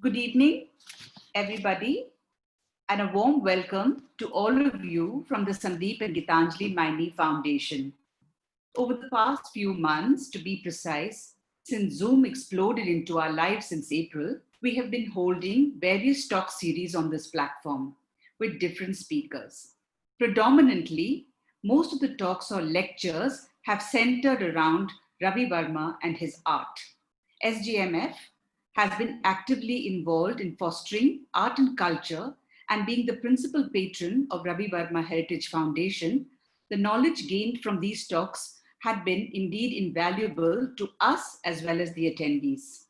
Good evening, everybody, and a warm welcome to all of you from the Sandeep and Gitanjali Maini Foundation. Over the past few months, to be precise, since Zoom exploded into our lives since April, we have been holding various talk series on this platform with different speakers. Predominantly, most of the talks or lectures have centered around Ravi Verma and his art. SGMF has been actively involved in fostering art and culture, and being the principal patron of Ravi Verma Heritage Foundation, the knowledge gained from these talks had been indeed invaluable to us as well as the attendees.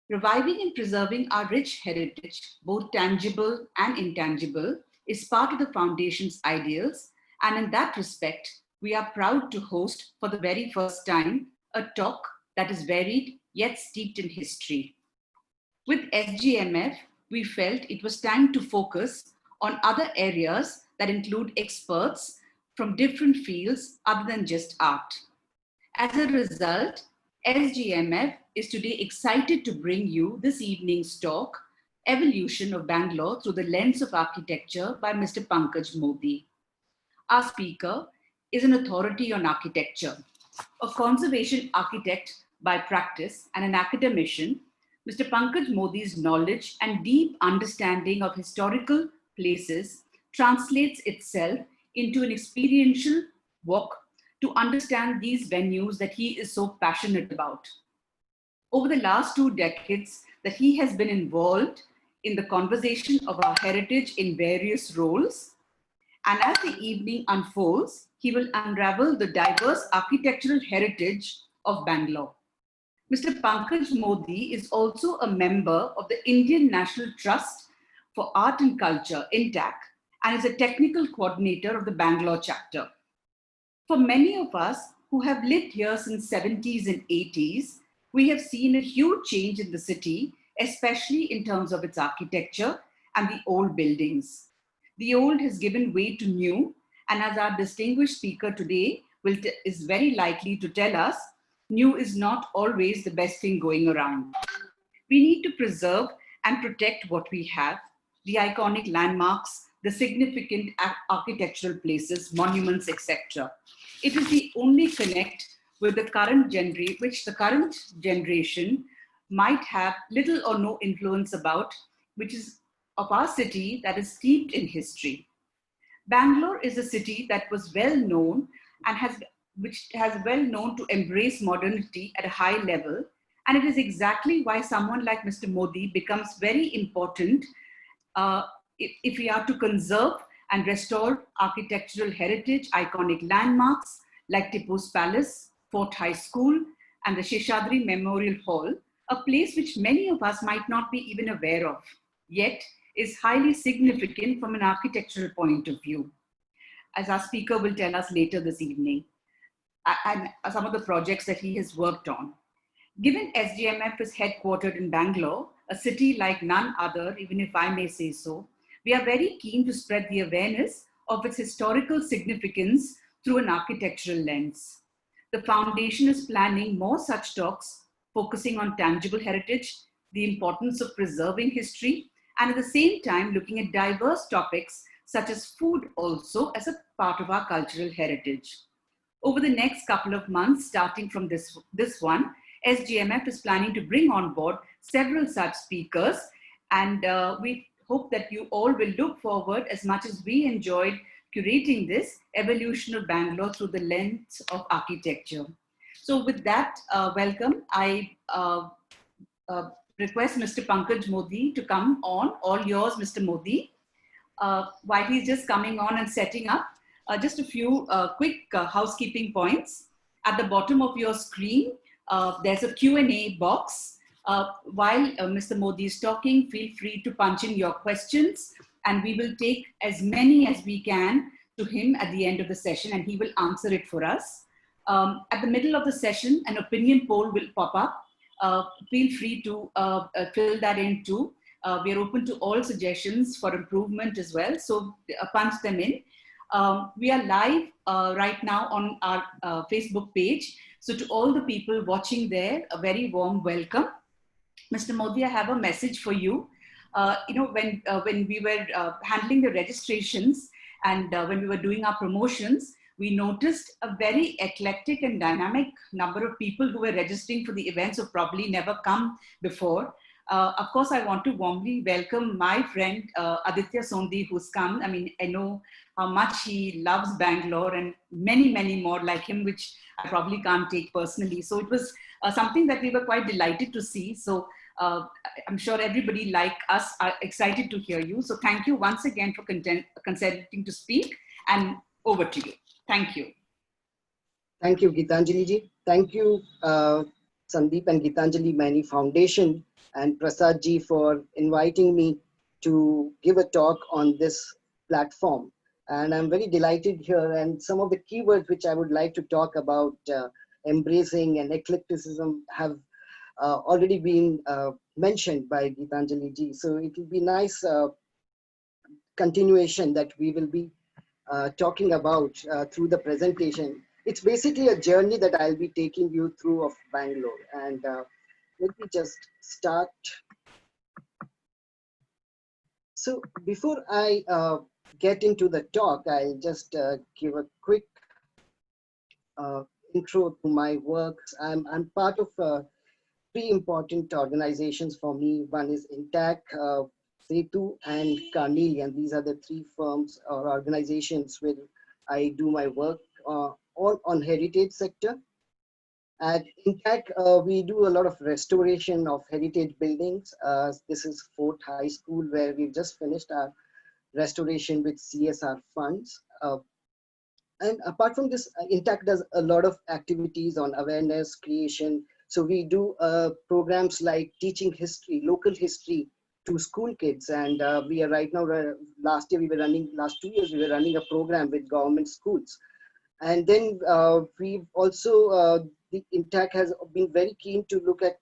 Reviving and preserving our rich heritage, both tangible and intangible, is part of the Foundation's ideals, and in that respect, we are proud to host for the very first time a talk that is varied yet steeped in history. With SGMF, we felt it was time to focus on other areas that include experts from different fields other than just art. As a result, SGMF is today excited to bring you this evening's talk, Evolution of Bangalore Through the Lens of Architecture by Mr. Pankaj Modi. Our speaker is an authority on architecture, a conservation architect by practice and an academician. Mr. Pankaj Modi's knowledge and deep understanding of historical places translates itself into an experiential walk to understand these venues that he is so passionate about. Over the last 2 decades that he has been involved in the conversation of our heritage in various roles, and as the evening unfolds, he will unravel the diverse architectural heritage of Bangalore. Mr. Pankaj Modi is also a member of the Indian National Trust for Art and Culture, INTAC, and is a technical coordinator of the Bangalore chapter. For many of us who have lived here since 70s and 80s, we have seen a huge change in the city, especially in terms of its architecture and the old buildings. The old has given way to new, and as our distinguished speaker today is very likely to tell us, new is not always the best thing going around. We need to preserve and protect what we have, the iconic landmarks, the significant architectural places, monuments, etc. It is the only connect with the current which the current generation might have little or no influence about, which is of our city that is steeped in history. Bangalore is a city that was well known and which has well known to embrace modernity at a high level. And it is exactly why someone like Mr. Modi becomes very important if we are to conserve and restore architectural heritage, iconic landmarks like Tipu's Palace, Fort High School, and the Sheshadri Memorial Hall, a place which many of us might not be even aware of, yet is highly significant from an architectural point of view, as our speaker will tell us later this evening, and some of the projects that he has worked on. Given SGMF is headquartered in Bangalore, a city like none other, even if I may say so, we are very keen to spread the awareness of its historical significance through an architectural lens. The foundation is planning more such talks focusing on tangible heritage, the importance of preserving history, and at the same time looking at diverse topics such as food also as a part of our cultural heritage. Over the next couple of months, starting from this one, SGMF is planning to bring on board several such speakers, and we hope that you all will look forward as much as we enjoyed curating this evolution of Bangalore through the lens of architecture. So with that, welcome. I request Mr. Pankaj Modi to come on. All yours, Mr. Modi. While he's just coming on and setting up, just a few quick housekeeping points. At the bottom of your screen, there's a Q&A box. While Mr. Modi is talking, feel free to punch in your questions, and we will take as many as we can to him at the end of the session, and he will answer it for us. At the middle of the session, an opinion poll will pop up. Feel free to fill that in too. We are open to all suggestions for improvement as well, so punch them in. We are live right now on our Facebook page. So to all the people watching there, a very warm welcome. Mr. Modi, I have a message for you. When we were handling the registrations and when we were doing our promotions, we noticed a very eclectic and dynamic number of people who were registering for the events who probably never come before. Of course, I want to warmly welcome my friend Aditya Sondi, who's come. I mean, I know how much he loves Bangalore and many, many more like him, which I probably can't take personally. So it was something that we were quite delighted to see. So I'm sure everybody like us are excited to hear you. So thank you once again for consenting to speak, and over to you. Thank you. Thank you, Gitanjali ji. Thank you, Sandeep and Gitanjali Maini Foundation and Prasad ji for inviting me to give a talk on this platform. And I'm very delighted here. And some of the keywords which I would like to talk about, embracing and eclecticism, have already been mentioned by Gitanjali ji. So it will be nice continuation that we will be talking about through the presentation. It's basically a journey that I'll be taking you through of Bangalore. And let me just start. So before I get into the talk, I'll just give a quick intro to my works. I'm part of three important organizations for me. One is Intact, Setu, and Carnelian. These are the three firms or organizations where I do my work all on heritage sector. At Intact, we do a lot of restoration of heritage buildings. This is Fort High School, where we've just finished our restoration with CSR funds. And apart from this, Intact does a lot of activities on awareness creation. So we do programs like teaching history, local history to school kids. And we are right now, last 2 years, we were running a program with government schools. And then we've also, the Intact has been very keen to look at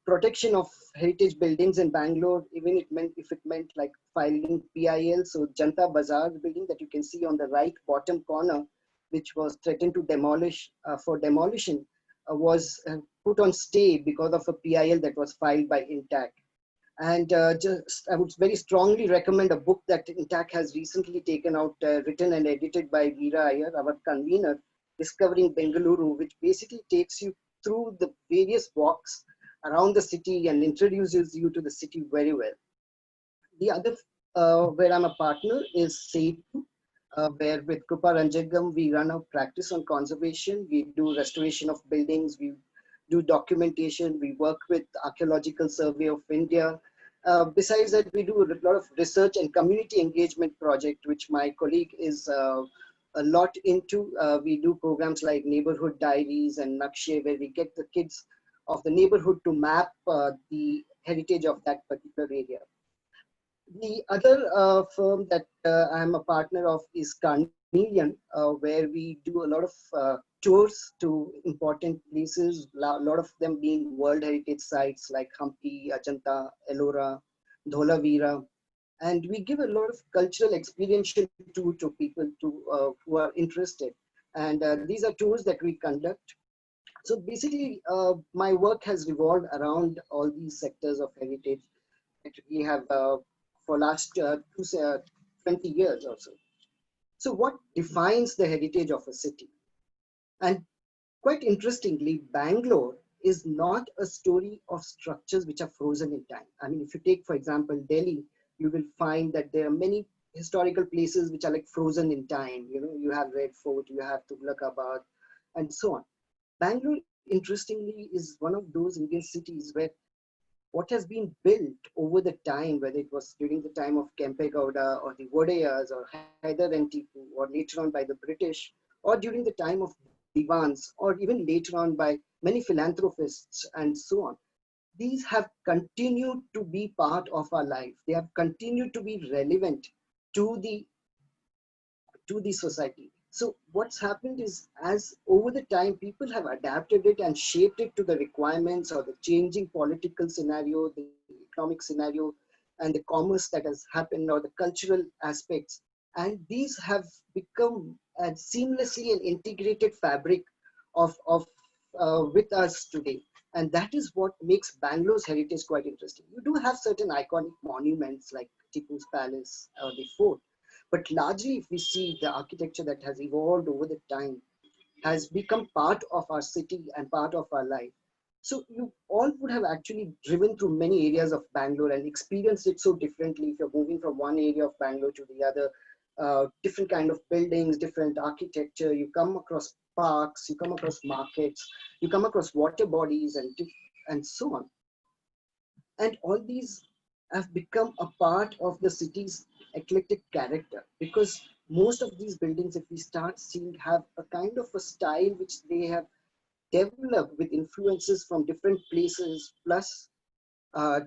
protection of heritage buildings in Bangalore, even if it meant like filing PIL. So Janta Bazaar building that you can see on the right bottom corner, which was threatened to demolish for demolition, was put on stay because of a PIL that was filed by Intact. And I would very strongly recommend a book that Intact has recently taken out, written and edited by Veera Iyer, our convener, Discovering Bengaluru, which basically takes you through the various walks around the city and introduces you to the city very well. The other, where I'm a partner, is Setu, where with Krupa Ranjagam, we run a practice on conservation. We do restoration of buildings, we do documentation, we work with Archaeological Survey of India. Besides that, we do a lot of research and community engagement project, which my colleague is a lot into. We do programs like Neighborhood Diaries and Nakshe, where we get the kids of the neighborhood to map the heritage of that particular area. The other firm that I'm a partner of is Carnelian, where we do a lot of tours to important places, a lot of them being World Heritage Sites like Hampi, Ajanta, Ellora, Dholavira. And we give a lot of cultural experiential tour to people who are interested. And these are tours that we conduct. So basically, my work has revolved around all these sectors of heritage that we have for last 20 years or so. So what defines the heritage of a city? And quite interestingly, Bangalore is not a story of structures which are frozen in time. I mean, if you take, for example, Delhi, you will find that there are many historical places which are like frozen in time. You know, you have Red Fort, you have Tughlaqabad, and so on. Bangalore, interestingly, is one of those Indian cities where what has been built over the time, whether it was during the time of Kempe Gowda or the Vodayas or Hyder and Tipu, or later on by the British, or during the time of Divans, or even later on by many philanthropists and so on. These have continued to be part of our life. They have continued to be relevant to the society. So what's happened is, as over the time, people have adapted it and shaped it to the requirements or the changing political scenario, the economic scenario, and the commerce that has happened, or the cultural aspects. And these have become seamlessly an integrated fabric of with us today. And that is what makes Bangalore's heritage quite interesting. You do have certain iconic monuments like Tipu's Palace or the fort, but largely, if we see the architecture that has evolved over the time, has become part of our city and part of our life. So you all would have actually driven through many areas of Bangalore and experienced it so differently if you're moving from one area of Bangalore to the other. Different kind of buildings, different architecture. You come across parks, you come across markets, you come across water bodies, and so on. And all these have become a part of the city's eclectic character, because most of these buildings, if we start seeing, have a kind of a style which they have developed with influences from different places, plus uh,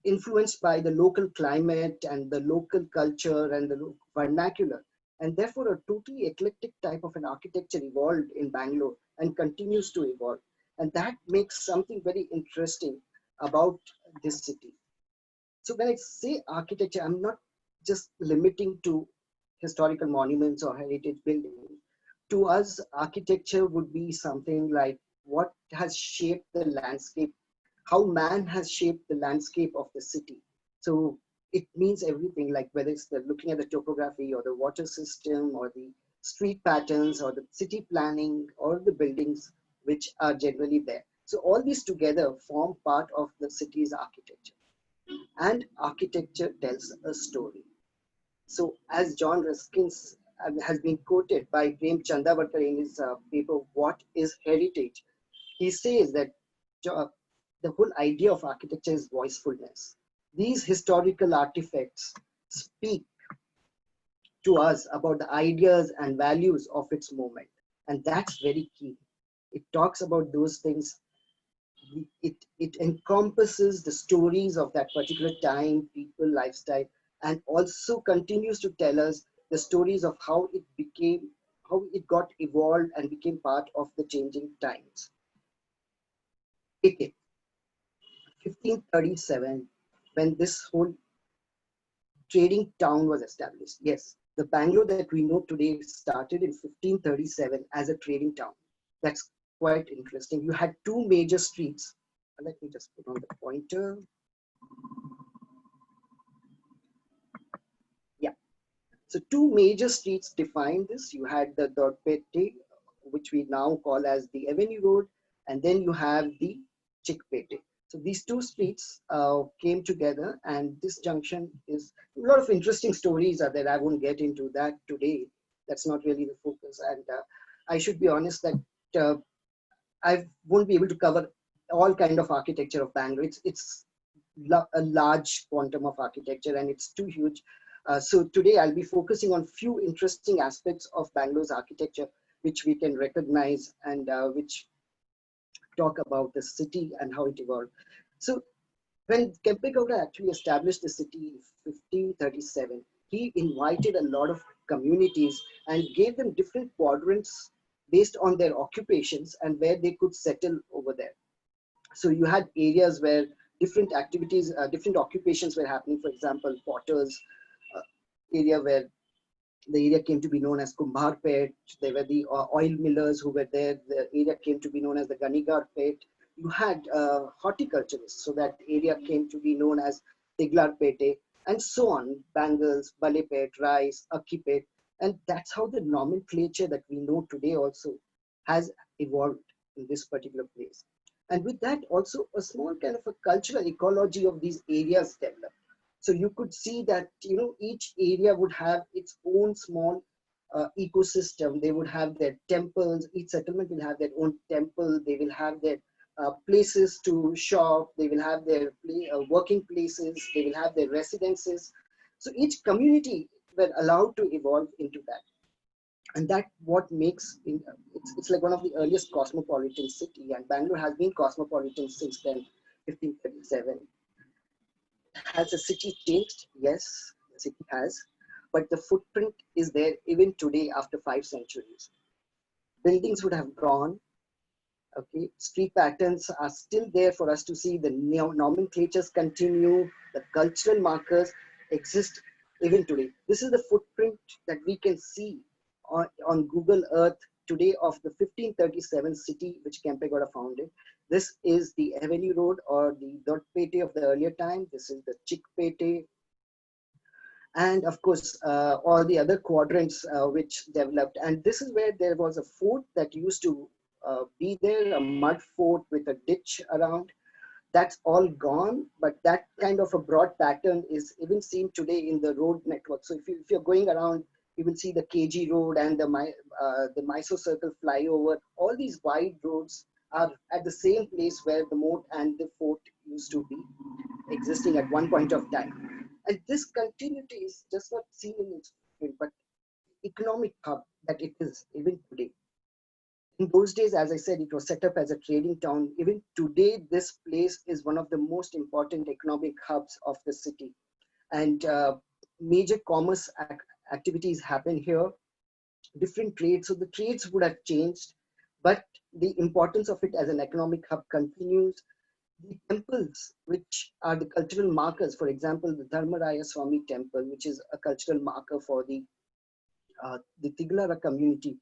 influenced by the local climate and the local culture and the vernacular. And therefore, a totally eclectic type of an architecture evolved in Bangalore and continues to evolve. And that makes something very interesting about this city. So when I say architecture, I'm not just limiting to historical monuments or heritage buildings. To us, architecture would be something like what has shaped the landscape, how man has shaped the landscape of the city. So it means everything, like whether it's looking at the topography or the water system or the street patterns or the city planning or the buildings which are generally there. So all these together form part of the city's architecture. And architecture tells a story. So as John Ruskin's has been quoted by Prem Chandavarkar in his paper, What is Heritage? He says that the whole idea of architecture is voicefulness. These historical artifacts speak to us about the ideas and values of its moment. And that's very key. It talks about those things. It encompasses the stories of that particular time, people, lifestyle, and also continues to tell us the stories of how it became, how it got evolved and became part of the changing times. Okay, 1537, when this whole trading town was established. Yes, the Bangalore that we know today started in 1537 as a trading town. That's quite interesting. You had two major streets. Let me just put on the pointer. Yeah. So two major streets defined this. You had the Dodpete, which we now call as the Avenue Road, and then you have the Chickpete. So these two streets came together, and this junction is a lot of interesting stories are there. I won't get into that today. That's not really the focus. And I should be honest that I won't be able to cover all kind of architecture of Bangalore. It's a large quantum of architecture, and it's too huge. So today I'll be focusing on few interesting aspects of Bangalore's architecture, which we can recognize and which talk about the city and how it evolved. So when Kempegowda actually established the city in 1537, he invited a lot of communities and gave them different quadrants based on their occupations and where they could settle over there. So you had areas where different activities, different occupations were happening. For example, potters, uh, area where the area came to be known as Kumbharpet. There were the oil millers who were there. The area came to be known as the Ganigar Pet. You had horticulturists, so that area came to be known as Tiglarpete, and so on. Bangals, Balepet, rice, Akipet. And that's how the nomenclature that we know today also has evolved in this particular place. And with that also a small kind of a cultural ecology of these areas developed. So you could see that, you know, each area would have its own small ecosystem. They would have their temples. Each settlement will have their own temple. They will have their places to shop, they will have their working places, they will have their residences. So each community were allowed to evolve into that. And that what makes it's like one of the earliest cosmopolitan city, and Bangalore has been cosmopolitan since then, 1537. Has the city changed? Yes, the city has, but the footprint is there even today after 5 centuries. Buildings would have gone. Okay, street patterns are still there for us to see. The nomenclatures continue. The cultural markers exist even today. This is the footprint that we can see on Google Earth today of the 1537 city which Kempegowda founded. This is the Avenue Road, or the Dotpete of the earlier time. This is the Chickpete, and of course all the other quadrants which developed. And this is where there was a fort that used to be there, a mud fort with a ditch around. That's all gone, but that kind of a broad pattern is even seen today in the road network. So if you're going around, you will see the KG Road and the Mysore Circle flyover. All these wide roads are at the same place where the moat and the fort used to be existing at one point of time. And this continuity is just not seen in its field, but economic hub that it is even today. In those days, as I said, it was set up as a trading town. Even today, this place is one of the most important economic hubs of the city. And major commerce activities happen here, different trades. So the trades would have changed, but the importance of it as an economic hub continues. The temples, which are the cultural markers, for example, the Dharmaraya Swami Temple, which is a cultural marker for the Tiglara community,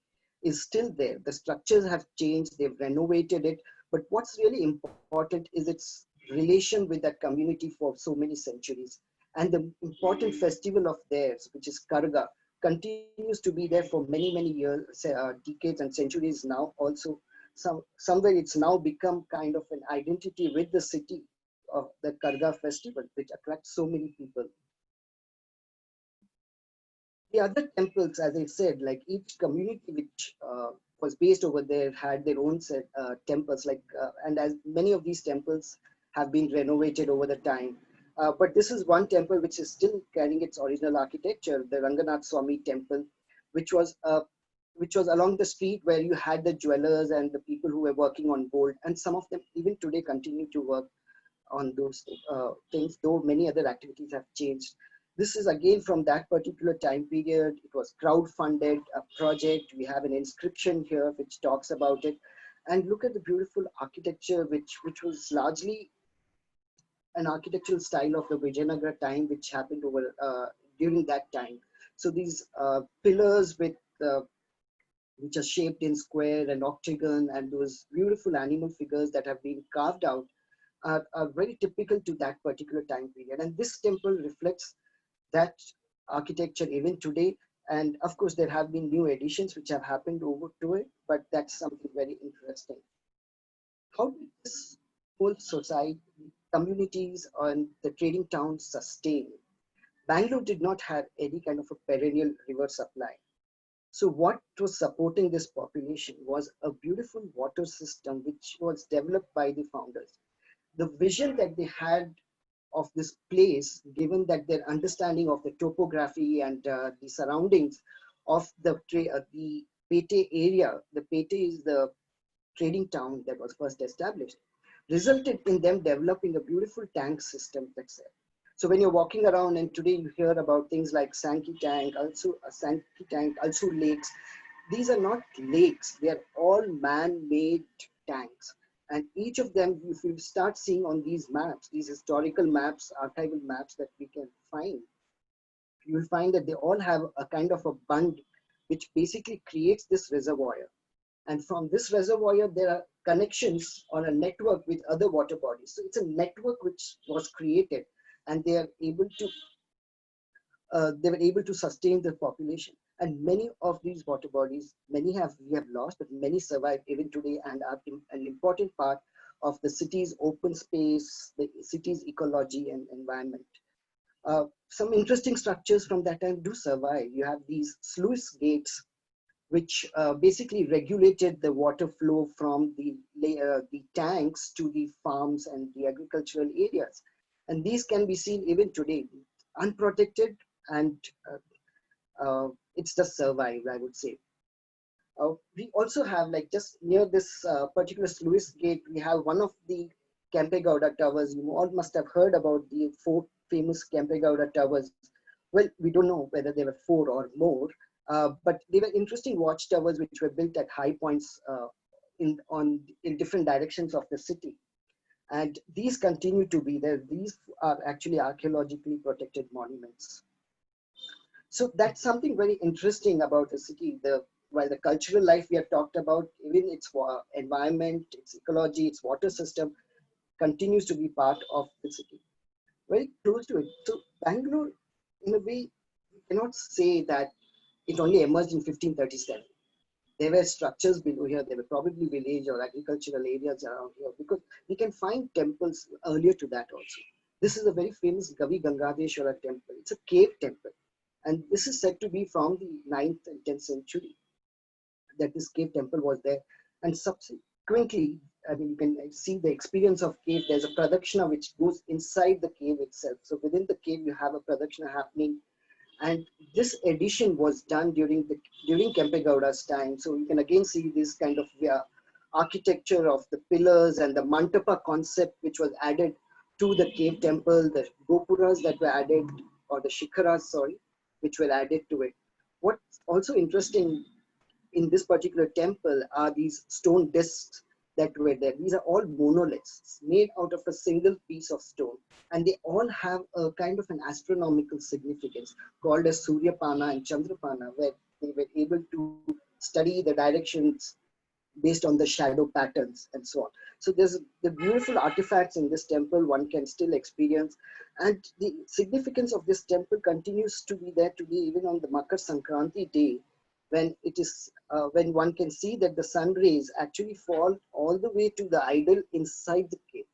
is still there. The structures have changed, they've renovated it, but what's really important is its relation with that community for so many centuries. And the important festival of theirs, which is Karga, continues to be there for many, many years, decades and centuries now. Also, somewhere it's now become kind of an identity with the city of the Karga festival, which attracts so many people. The other temples, as I said, like each community which was based over there had their own temples, and as many of these temples have been renovated over the time. But this is one temple which is still carrying its original architecture, the Ranganath Swami Temple, which was along the street where you had the jewelers and the people who were working on gold, and some of them even today continue to work on those things, though many other activities have changed. This is again from that particular time period. It was crowd-funded, a project. We have an inscription here which talks about it. And look at the beautiful architecture, which was largely an architectural style of the Vijayanagara time, which happened over during that time. So these pillars which are shaped in square and octagon, and those beautiful animal figures that have been carved out are very typical to that particular time period. And this temple reflects that architecture even today. And of course, there have been new additions which have happened over to it, but that's something very interesting. How did this whole society, communities, and the trading towns sustain? Bangalore did not have any kind of a perennial river supply. So what was supporting this population was a beautiful water system which was developed by the founders. The vision that they had of this place, given that their understanding of the topography and the surroundings of the Pete area, the Pete is the trading town that was first established, resulted in them developing a beautiful tank system that's there. So when you're walking around, and today you hear about things like Sankey Tank, also lakes. These are not lakes, they are all man-made tanks. And each of them, if you start seeing on these maps, these historical maps, archival maps that we can find, you will find that they all have a kind of a bund which basically creates this reservoir. And from this reservoir, there are connections on a network with other water bodies. So it's a network which was created, and they were able to sustain the population. And many of these water bodies, we have lost, but many survive even today and are an important part of the city's open space, the city's ecology and environment. Some interesting structures from that time do survive. You have these sluice gates which basically regulated the water flow from the tanks to the farms and the agricultural areas. And these can be seen even today, unprotected, and it's just survived, I would say. We also have, like, just near this particular sluice gate, we have one of the Kempegowda towers. You all must have heard about the four famous Kempegowda towers. Well, we don't know whether there were four or more, but they were interesting watchtowers which were built at high points in different directions of the city. And these continue to be there. These are actually archaeologically protected monuments. So that's something very interesting about the city. While the cultural life we have talked about, even its environment, its ecology, its water system continues to be part of the city, very close to it. So Bangalore, in a way, we cannot say that it only emerged in 1537. There were structures below here. There were probably village or agricultural areas around here, because we can find temples earlier to that also. This is a very famous Gavi Gangadeshwara temple. It's a cave temple. And this is said to be from the 9th and 10th century, that this cave temple was there. And subsequently, I mean, you can see the experience of cave. There's a pradakshina which goes inside the cave itself. So within the cave, you have a pradakshina happening. And this addition was done during Kempegowda's time. So you can again see this kind of architecture of the pillars and the mantapa concept, which was added to the cave temple, the gopuras that were added, or the shikharas, sorry, which were added to it. What's also interesting in this particular temple are these stone discs that were there. These are all monoliths made out of a single piece of stone, and they all have a kind of an astronomical significance called as Suryapana and Chandrapana, where they were able to study the directions based on the shadow patterns and so on. So there's the beautiful artifacts in this temple one can still experience, and the significance of this temple continues to be there today, even on the Makar Sankranti day, when it is when one can see that the sun rays actually fall all the way to the idol inside the cave.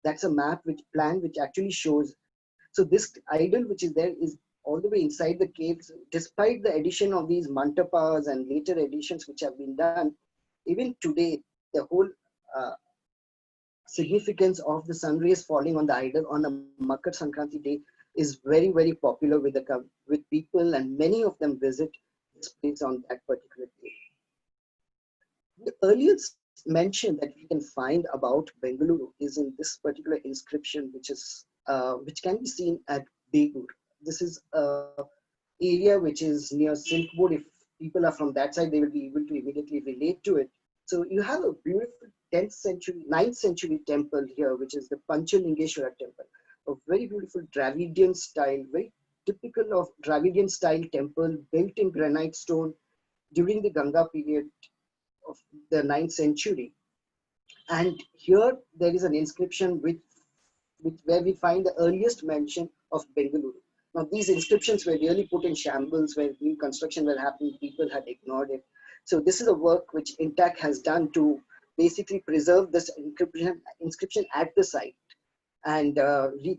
That's a plan which actually shows. So this idol which is there is all the way inside the caves, despite the addition of these mantapas and later additions which have been done. Even today, the whole significance of the sun rays falling on the idol on a Makar Sankranti day is very, very popular with people, and many of them visit this place on that particular day. The earliest mention that we can find about Bengaluru is in this particular inscription, which can be seen at Deco. This is a area which is near Silkwood. If people are from that side, they will be able to immediately relate to it. So you have a beautiful 10th century, 9th century temple here, which is the Panchalingeshwara temple, a very beautiful Dravidian style, very typical of Dravidian style temple built in granite stone during the Ganga period of the 9th century. And here there is an inscription where we find the earliest mention of Bengaluru. Now these inscriptions were really put in shambles where new construction were happening, people had ignored it. So this is a work which Intac has done to basically preserve this inscription at the site. And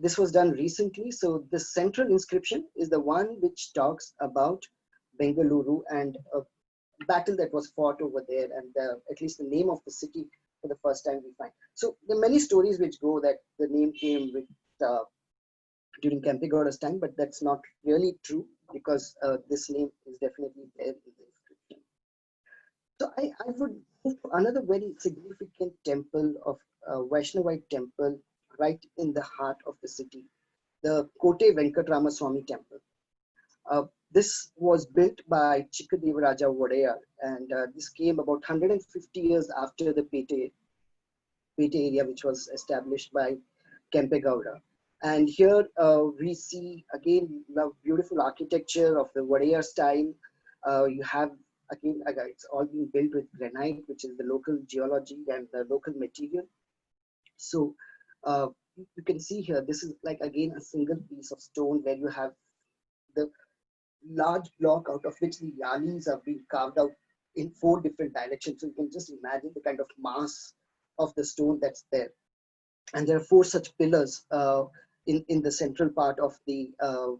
this was done recently. So the central inscription is the one which talks about Bengaluru and a battle that was fought over there, and at least the name of the city for the first time we find. So there are many stories which go that the name came with during Kempegowda's time, but that's not really true, because this name is definitely there in the inscription. So I would move to another very significant temple of Vaishnavite temple right in the heart of the city, the Kote Venkat Swamy temple. This was built by Chikkadevaraja Wadayar, and this came about 150 years after the Pete area, which was established by Kempegowda. And here we see again the beautiful architecture of the Wadayar style. You have again, it's all being built with granite, which is the local geology and the local material. So you can see here, this is like again a single piece of stone where you have the large block out of which the yalis are being carved out in 4 different directions. So you can just imagine the kind of mass of the stone that's there. And there are 4 such pillars in the central part of the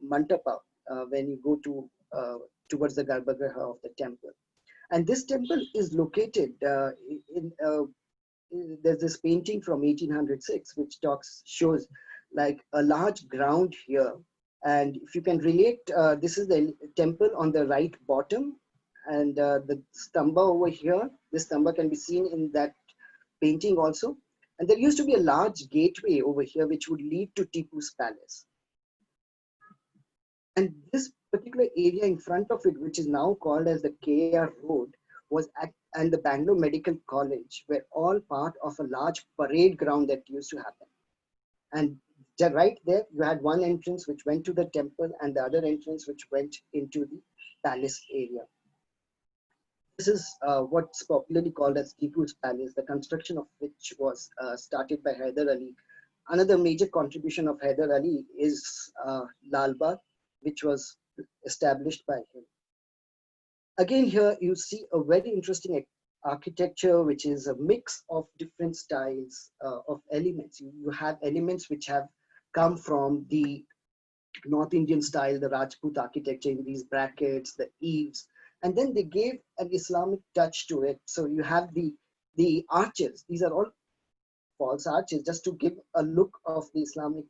mantapa when you go towards the Garbhagriha of the temple. And this temple is located there's this painting from 1806 which shows like a large ground here. And if you can relate, this is the temple on the right bottom, and the stamba over here, this stamba can be seen in that painting also. And there used to be a large gateway over here which would lead to Tipu's palace. And this particular area in front of it, which is now called as the KR Road, and the Bangalore Medical College were all part of a large parade ground that used to happen. And right there, you had one entrance which went to the temple and the other entrance which went into the palace area. This is what's popularly called as Tipu's Palace, the construction of which was started by Hyder Ali. Another major contribution of Hyder Ali is Lal Bagh, which was established by him. Again, here you see a very interesting architecture, which is a mix of different styles of elements. You have elements which have come from the North Indian style, the Rajput architecture in these brackets, the eaves, and then they gave an Islamic touch to it. So you have the arches. These are all false arches, just to give a look of the Islamic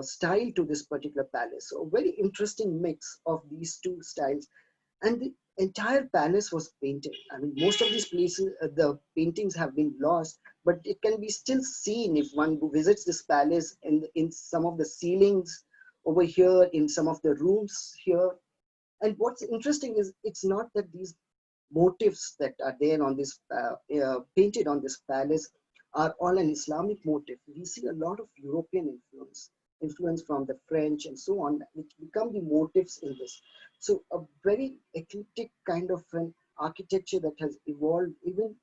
style to this particular palace. So a very interesting mix of these two styles. And the entire palace was painted. I mean, most of these places, the paintings have been lost, but it can be still seen if one visits this palace in some of the ceilings over here, in some of the rooms here. And what's interesting is it's not that these motifs that are there on this, painted on this palace are all an Islamic motif. We see a lot of European influence from the French and so on, which become the motifs in this. So a very eclectic kind of an architecture that has evolved even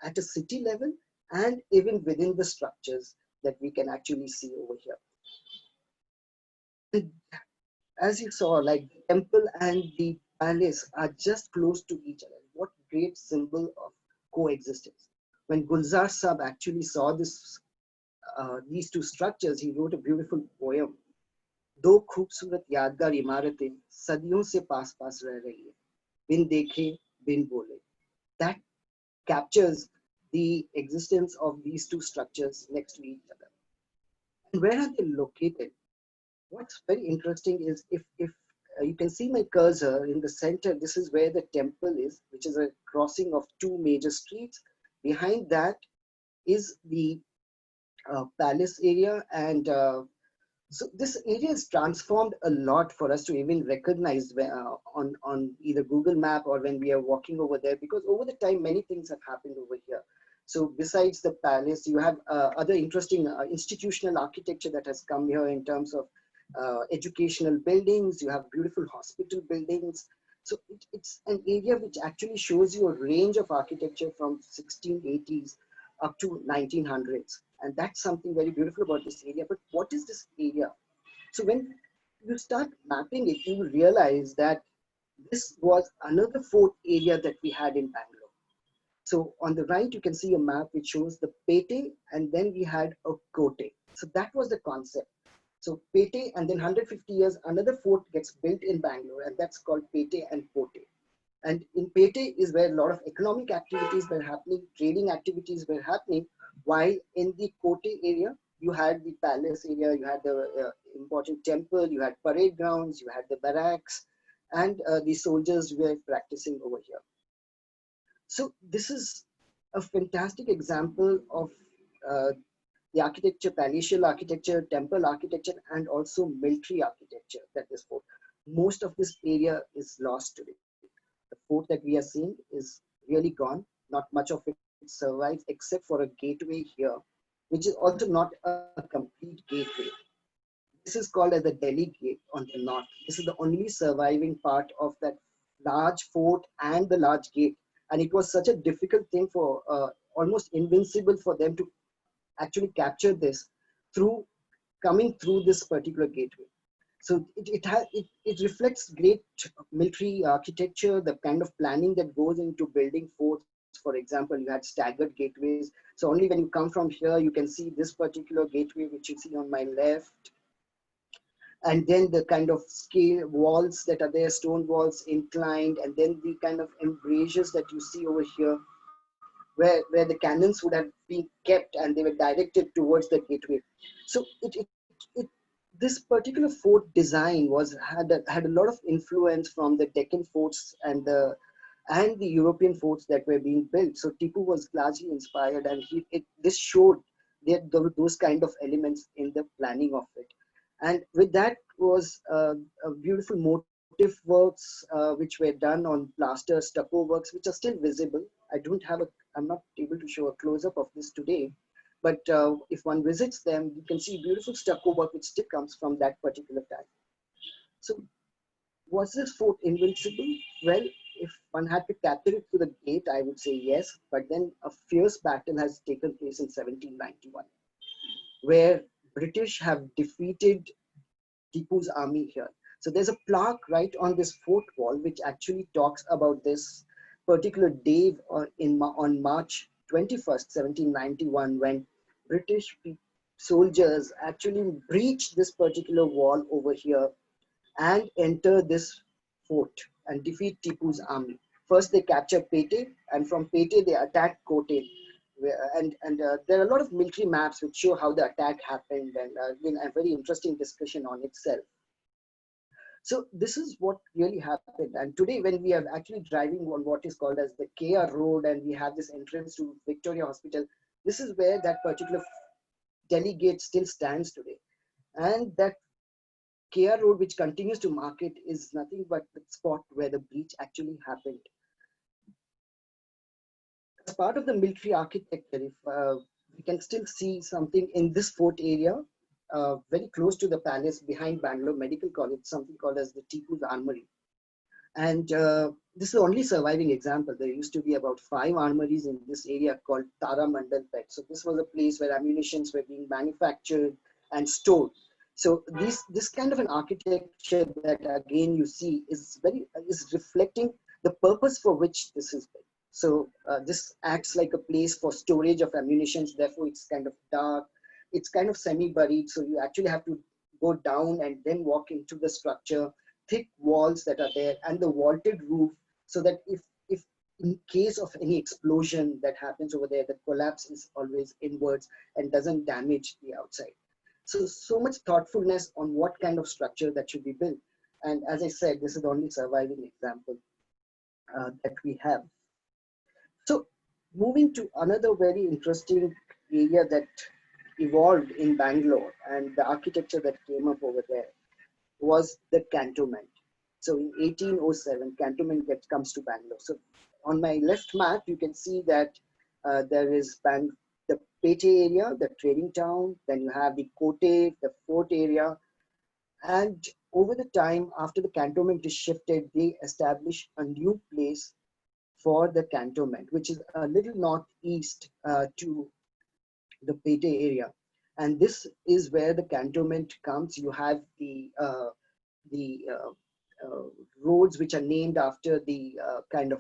at a city level and even within the structures that we can actually see over here. And as you saw, like the temple and the palace are just close to each other. What great symbol of coexistence. When Gulzar Sahab actually saw these two structures, he wrote a beautiful poem. दो खूबसूरत यादगार इमारतें सदियों से पास पास रह रही है बिन देखे बिन बोले. That captures the existence of these two structures next to each other. And where are they located? What's very interesting is if you can see my cursor in the center, this is where the temple is, which is a crossing of two major streets. Behind that is the palace area, and so this area is transformed a lot for us to even recognize on either Google Map or when we are walking over there, because over the time many things have happened over here. So besides the palace, you have other interesting institutional architecture that has come here in terms of educational buildings. You have beautiful hospital buildings. So it's an area which actually shows you a range of architecture from 1680s up to 1900s. And that's something very beautiful about this area. But what is this area? So when you start mapping it, you will realize that this was another fort area that we had in Bangalore. So on the right, you can see a map which shows the Pete, and then we had a Kote. So that was the concept. So Pete, and then 150 years, another fort gets built in Bangalore, and that's called Pete and Kote. And in Pete is where a lot of economic activities were happening, trading activities were happening, while in the Kote area, you had the palace area, you had the important temple, you had parade grounds, you had the barracks, and the soldiers were practicing over here. So this is a fantastic example of the architecture, palatial architecture, temple architecture, and also military architecture that is fort. Most of this area is lost today. The fort that we are seeing is really gone. Not much of it survives except for a gateway here, which is also not a complete gateway. This is called as the Delhi Gate on the north. This is the only surviving part of that large fort and the large gate. And it was such a difficult thing for, almost invincible for them to actually capture this through coming through this particular gateway. So it reflects great military architecture, the kind of planning that goes into building forts. For example, you had staggered gateways. So only when you come from here, you can see this particular gateway, which you see on my left. And then the kind of scale walls that are there, stone walls inclined, and then the kind of embrasures that you see over here, where the cannons would have been kept and they were directed towards the gateway. So this particular fort design had a lot of influence from the Deccan forts and the European forts that were being built. So Tipu was largely inspired, and this showed those kind of elements in the planning of it. And with that was a beautiful motif works which were done on plaster stucco works, which are still visible. I'm not able to show a close-up of this today, but if one visits them, you can see beautiful stucco work which still comes from that particular time. So was this fort invincible? Well, if one had to capture it through the gate, I would say yes. But then a fierce battle has taken place in 1791, where British have defeated Tipu's army here. So there's a plaque right on this fort wall which actually talks about this particular day on March 21st, 1791, when British soldiers actually breached this particular wall over here and enter this fort and defeat Tipu's army. First, they capture Pete, and from Pete they attack Kote. And there are a lot of military maps which show how the attack happened, and been a very interesting discussion on itself. So this is what really happened. And today, when we are actually driving on what is called as the KR Road, and we have this entrance to Victoria Hospital, this is where that particular delegate still stands today. And that KR Road, which continues to mark it, is nothing but the spot where the breach actually happened. As part of the military architecture, if we can still see something in this fort area, very close to the palace behind Bangalore Medical College, something called as the Tipu's Armory. And this is the only surviving example. There used to be about 5 armories in this area called Tara Mandal Pet. So this was a place where ammunitions were being manufactured and stored. So this kind of an architecture that again you see is reflecting the purpose for which this is built. So this acts like a place for storage of ammunitions. Therefore, it's kind of dark. It's kind of semi-buried. So you actually have to go down and then walk into the structure. Thick walls that are there and the vaulted roof, so that if in case of any explosion that happens over there, the collapse is always inwards and doesn't damage the outside. So much thoughtfulness on what kind of structure that should be built. And as I said, this is the only surviving example that we have. So moving to another very interesting area that evolved in Bangalore, and the architecture that came up over there was the cantonment. So in 1807, cantonment comes to Bangalore. So on my left map, you can see that there is the Pete area, the trading town, then you have the Kote, the fort area. And over the time, after the cantonment is shifted, they establish a new place for the cantonment, which is a little northeast to the Pete area. And this is where the cantonment comes. You have the roads which are named after the kind of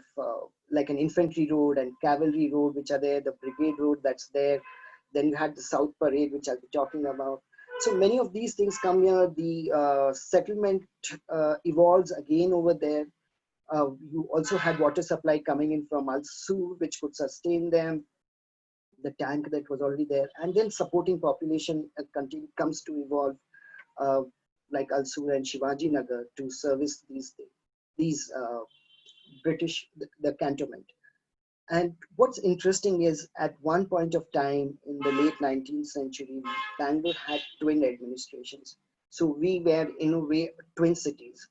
like an infantry road and cavalry road which are there, the brigade road that's there. Then you had the South Parade, which I'll be talking about. So many of these things come here. The settlement evolves again over there. You also had water supply coming in from Al-Sur, which could sustain them. The tank that was already there, and then supporting population comes to evolve, like Al-Sur and Shivaji Nagar, to service these British, the cantonment. And what's interesting is at one point of time in the late 19th century, Bangalore had twin administrations. So we were in a way twin cities.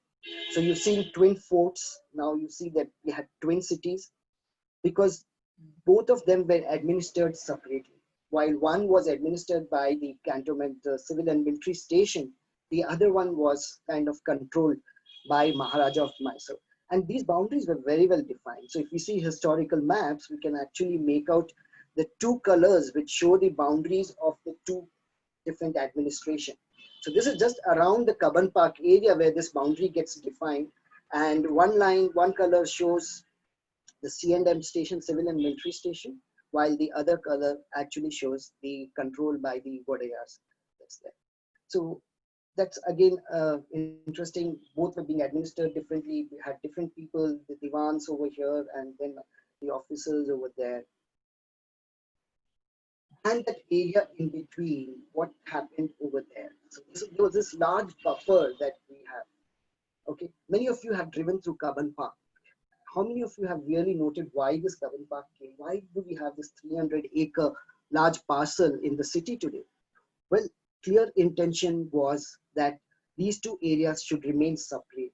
So you've seen twin forts. Now you see that we had twin cities, because both of them were administered separately. While one was administered by the cantonment, the civil and military station, the other one was kind of controlled by Maharaja of Mysore. And these boundaries were very well defined. So if we see historical maps, we can actually make out the 2 colors which show the boundaries of the 2 different administration. So this is just around the Kaban Park area where this boundary gets defined. And one color shows the C&M station, civil and military station, while the other color actually shows the control by the Vodayars that's there. So that's again interesting. Both were being administered differently. We had different people, the divans over here, and then the officers over there. And that area in between, what happened over there? So there was this large buffer that we have. Okay, many of you have driven through Kaban Park. How many of you have really noted why this Kaban Park came? Why do we have this 300-acre large parcel in the city today? Well, clear intention was that these two areas should remain separate.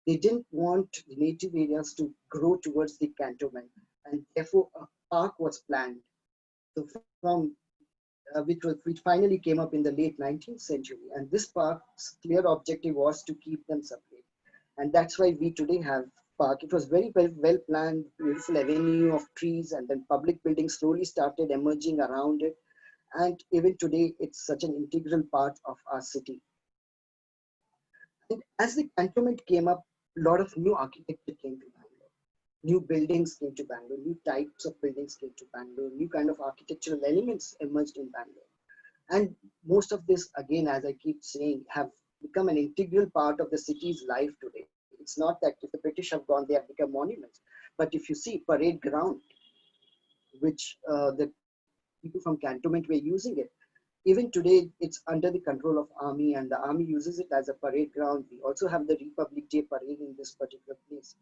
They didn't want the native areas to grow towards the cantonment, and therefore a park was planned. So which finally came up in the late 19th century, and this park's clear objective was to keep them separate, and that's why we today have park. It was very well planned, beautiful avenue of trees, and then public buildings slowly started emerging around it. And even today, it's such an integral part of our city. And as the cantonment came up, a lot of new architecture came to Bangalore. New buildings came to Bangalore, new types of buildings came to Bangalore, new kind of architectural elements emerged in Bangalore. And most of this, again, as I keep saying, have become an integral part of the city's life today. It's not that if the British have gone, they have become monuments. But if you see Parade Ground, which the people from cantonment were using it, even today, it's under the control of army, and the army uses it as a parade ground. We also have the Republic Day parade in this particular place.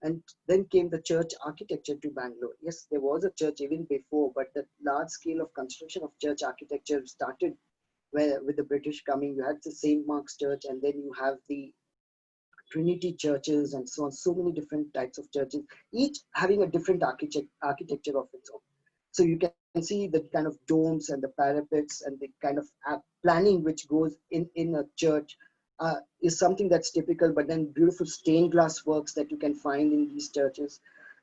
And then came the church architecture to Bangalore. Yes, there was a church even before, but the large scale of construction of church architecture started with the British coming. You had the St. Mark's Church, and then you have the Trinity churches, and so on. So many different types of churches, each having a different architecture of its own. So you can see the kind of domes and the parapets and the kind of planning which goes in a church is something that's typical, but then beautiful stained glass works that you can find in these churches,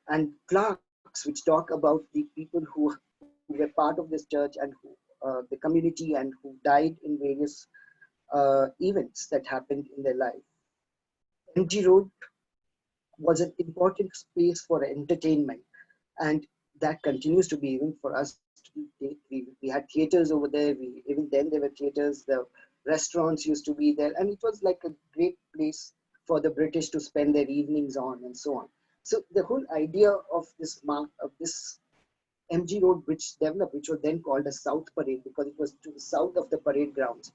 and plaques which talk about the people who were part of this church, and the community, and who died in various events that happened in their life. MG Road was an important space for entertainment, and that continues to be even for us. We had theaters over there. Even then there were theaters. The restaurants used to be there, and it was like a great place for the British to spend their evenings on, and so on. So the whole idea of this MG Road, which developed, which was then called as South Parade, because it was to the south of the parade grounds.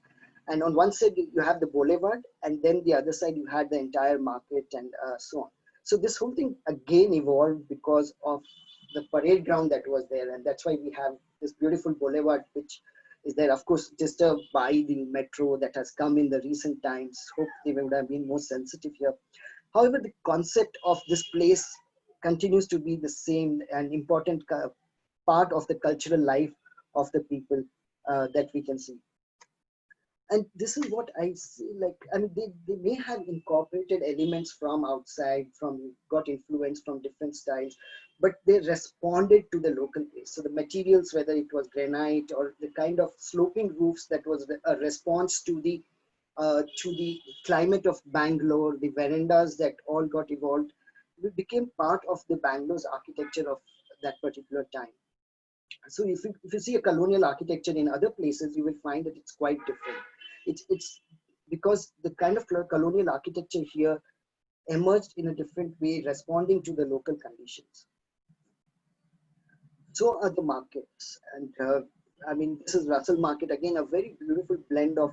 And on one side you have the boulevard, and then the other side you had the entire market, and so on. So this whole thing again evolved because of the parade ground that was there, and that's why we have this beautiful boulevard, which is there, of course, disturbed by the metro that has come in the recent times. Hope they would have been more sensitive here. However, the concept of this place continues to be the same, an important part of the cultural life of the people that we can see. And this is what I see, like, I mean, they may have incorporated elements from outside, got influence from different styles, but they responded to the local place. So the materials, whether it was granite or the kind of sloping roofs, that was a response to the climate of Bangalore, the verandas that all got evolved, it became part of the Bangalore's architecture of that particular time. So if you see a colonial architecture in other places, you will find that it's quite different. It's because the kind of colonial architecture here emerged in a different way, responding to the local conditions. So are the markets, and I mean, this is Russell Market, again a very beautiful blend of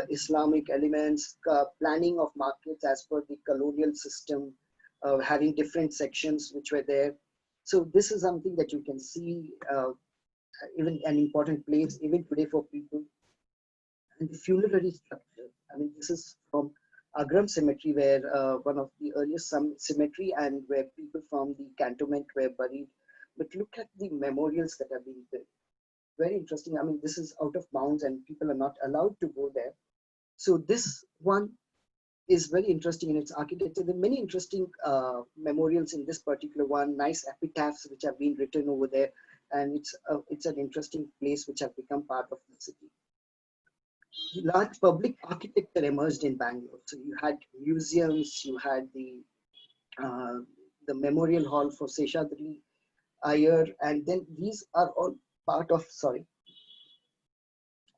Islamic elements, planning of markets as per the colonial system, having different sections which were there. So this is something that you can see, even an important place even today for people. And the funerary structure, I mean, this is from Agram Cemetery, where one of the earliest cemetery, and where people from the cantonment were buried. But look at the memorials that are being built. Very interesting. I mean, this is out of bounds and people are not allowed to go there. So this one is very interesting in its architecture. There are many interesting memorials in this particular one, nice epitaphs which have been written over there. And it's an interesting place which have become part of the city. Large public architecture emerged in Bangalore. So you had museums, you had the memorial hall for, and then these are all part of, sorry,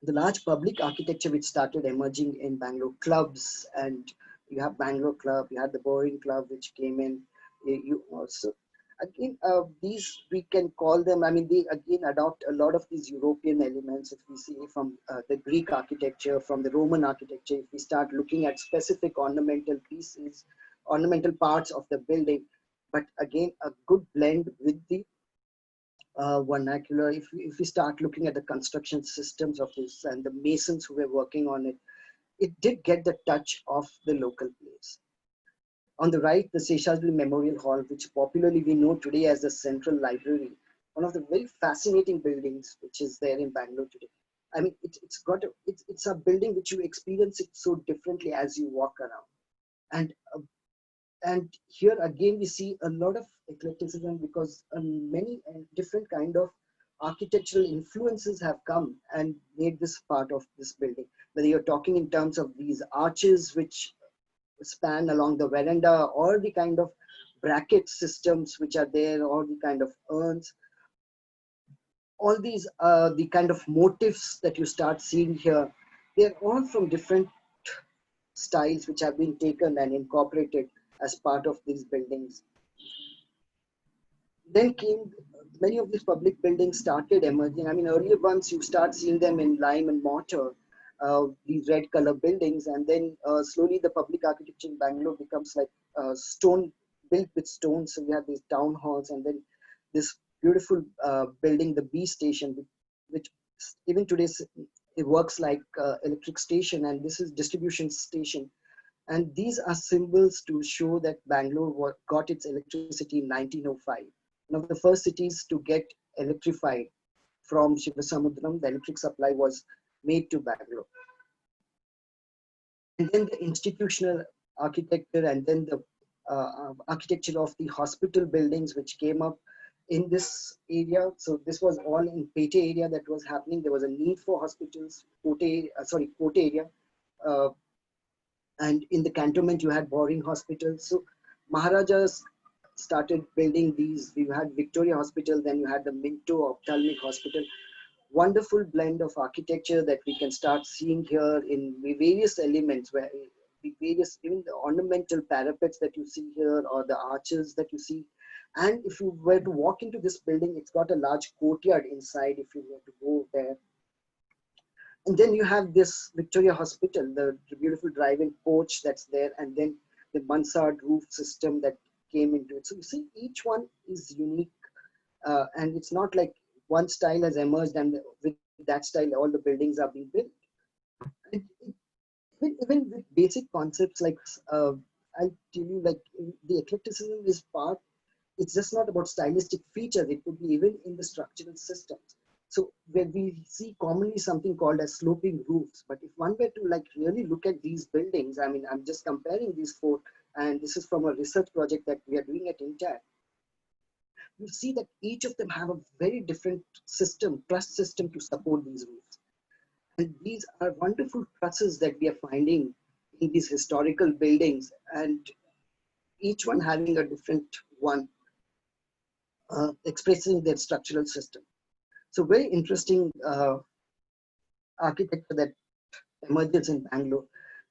the large public architecture which started emerging in Bangalore, clubs, and you have Bangalore Club, you had the Boring Club which came in. You also, again, these we can call them, I mean, they again adopt a lot of these European elements. If we see from the Greek architecture, from the Roman architecture, if we start looking at specific ornamental pieces, ornamental parts of the building, but again, a good blend with the vernacular. If we start looking at the construction systems of this and the masons who were working on it, it did get the touch of the local place. On the right, the Sesame Memorial Hall, which popularly we know today as the Central Library, one of the very fascinating buildings which is there in Bangalore today. I mean, it's a building which you experience it so differently as you walk around. And here again we see a lot of eclecticism because many different kind of architectural influences have come and made this part of this building. Whether you're talking in terms of these arches which span along the veranda, or the kind of bracket systems which are there, or the kind of urns, all these the kind of motifs that you start seeing here, they're all from different styles which have been taken and incorporated as part of these buildings. Then came many of these public buildings started emerging. I mean, earlier ones you start seeing them in lime and mortar, these red color buildings, and then slowly the public architecture in Bangalore becomes like stone, built with stone. So we have these town halls, and then this beautiful building, the B station, which even today it works like electric station, and this is distribution station. And these are symbols to show that Bangalore got its electricity in 1905. One of the first cities to get electrified from Shivasamudram. The electric supply was made to Bangalore. And then the institutional architecture, and then the architecture of the hospital buildings which came up in this area. So this was all in Kote area that was happening. There was a need for hospitals, Kote area. And in the cantonment, you had boarding hospitals. So Maharajas started building these. You had Victoria Hospital, then you had the Minto Ophthalmic Hospital. Wonderful blend of architecture that we can start seeing here in various elements, where the various, even the ornamental parapets that you see here, or the arches that you see. And if you were to walk into this building, it's got a large courtyard inside if you were to go there. And then you have this Victoria Hospital, the beautiful drive-in porch that's there, and then the mansard roof system that came into it. So you see, each one is unique, and it's not like one style has emerged and with that style all the buildings are being built. And even with basic concepts like, I'll tell you, like the eclecticism is part, it's just not about stylistic features, it could be even in the structural systems. So where we see commonly something called as sloping roofs, but if one were to like really look at these buildings, I mean, I'm just comparing these four, and this is from a research project that we are doing at Intact. You see that each of them have a very different system, truss system to support these roofs. And these are wonderful trusses that we are finding in these historical buildings, and each one having a different one, expressing their structural system. So very interesting architecture that emerges in Bangalore.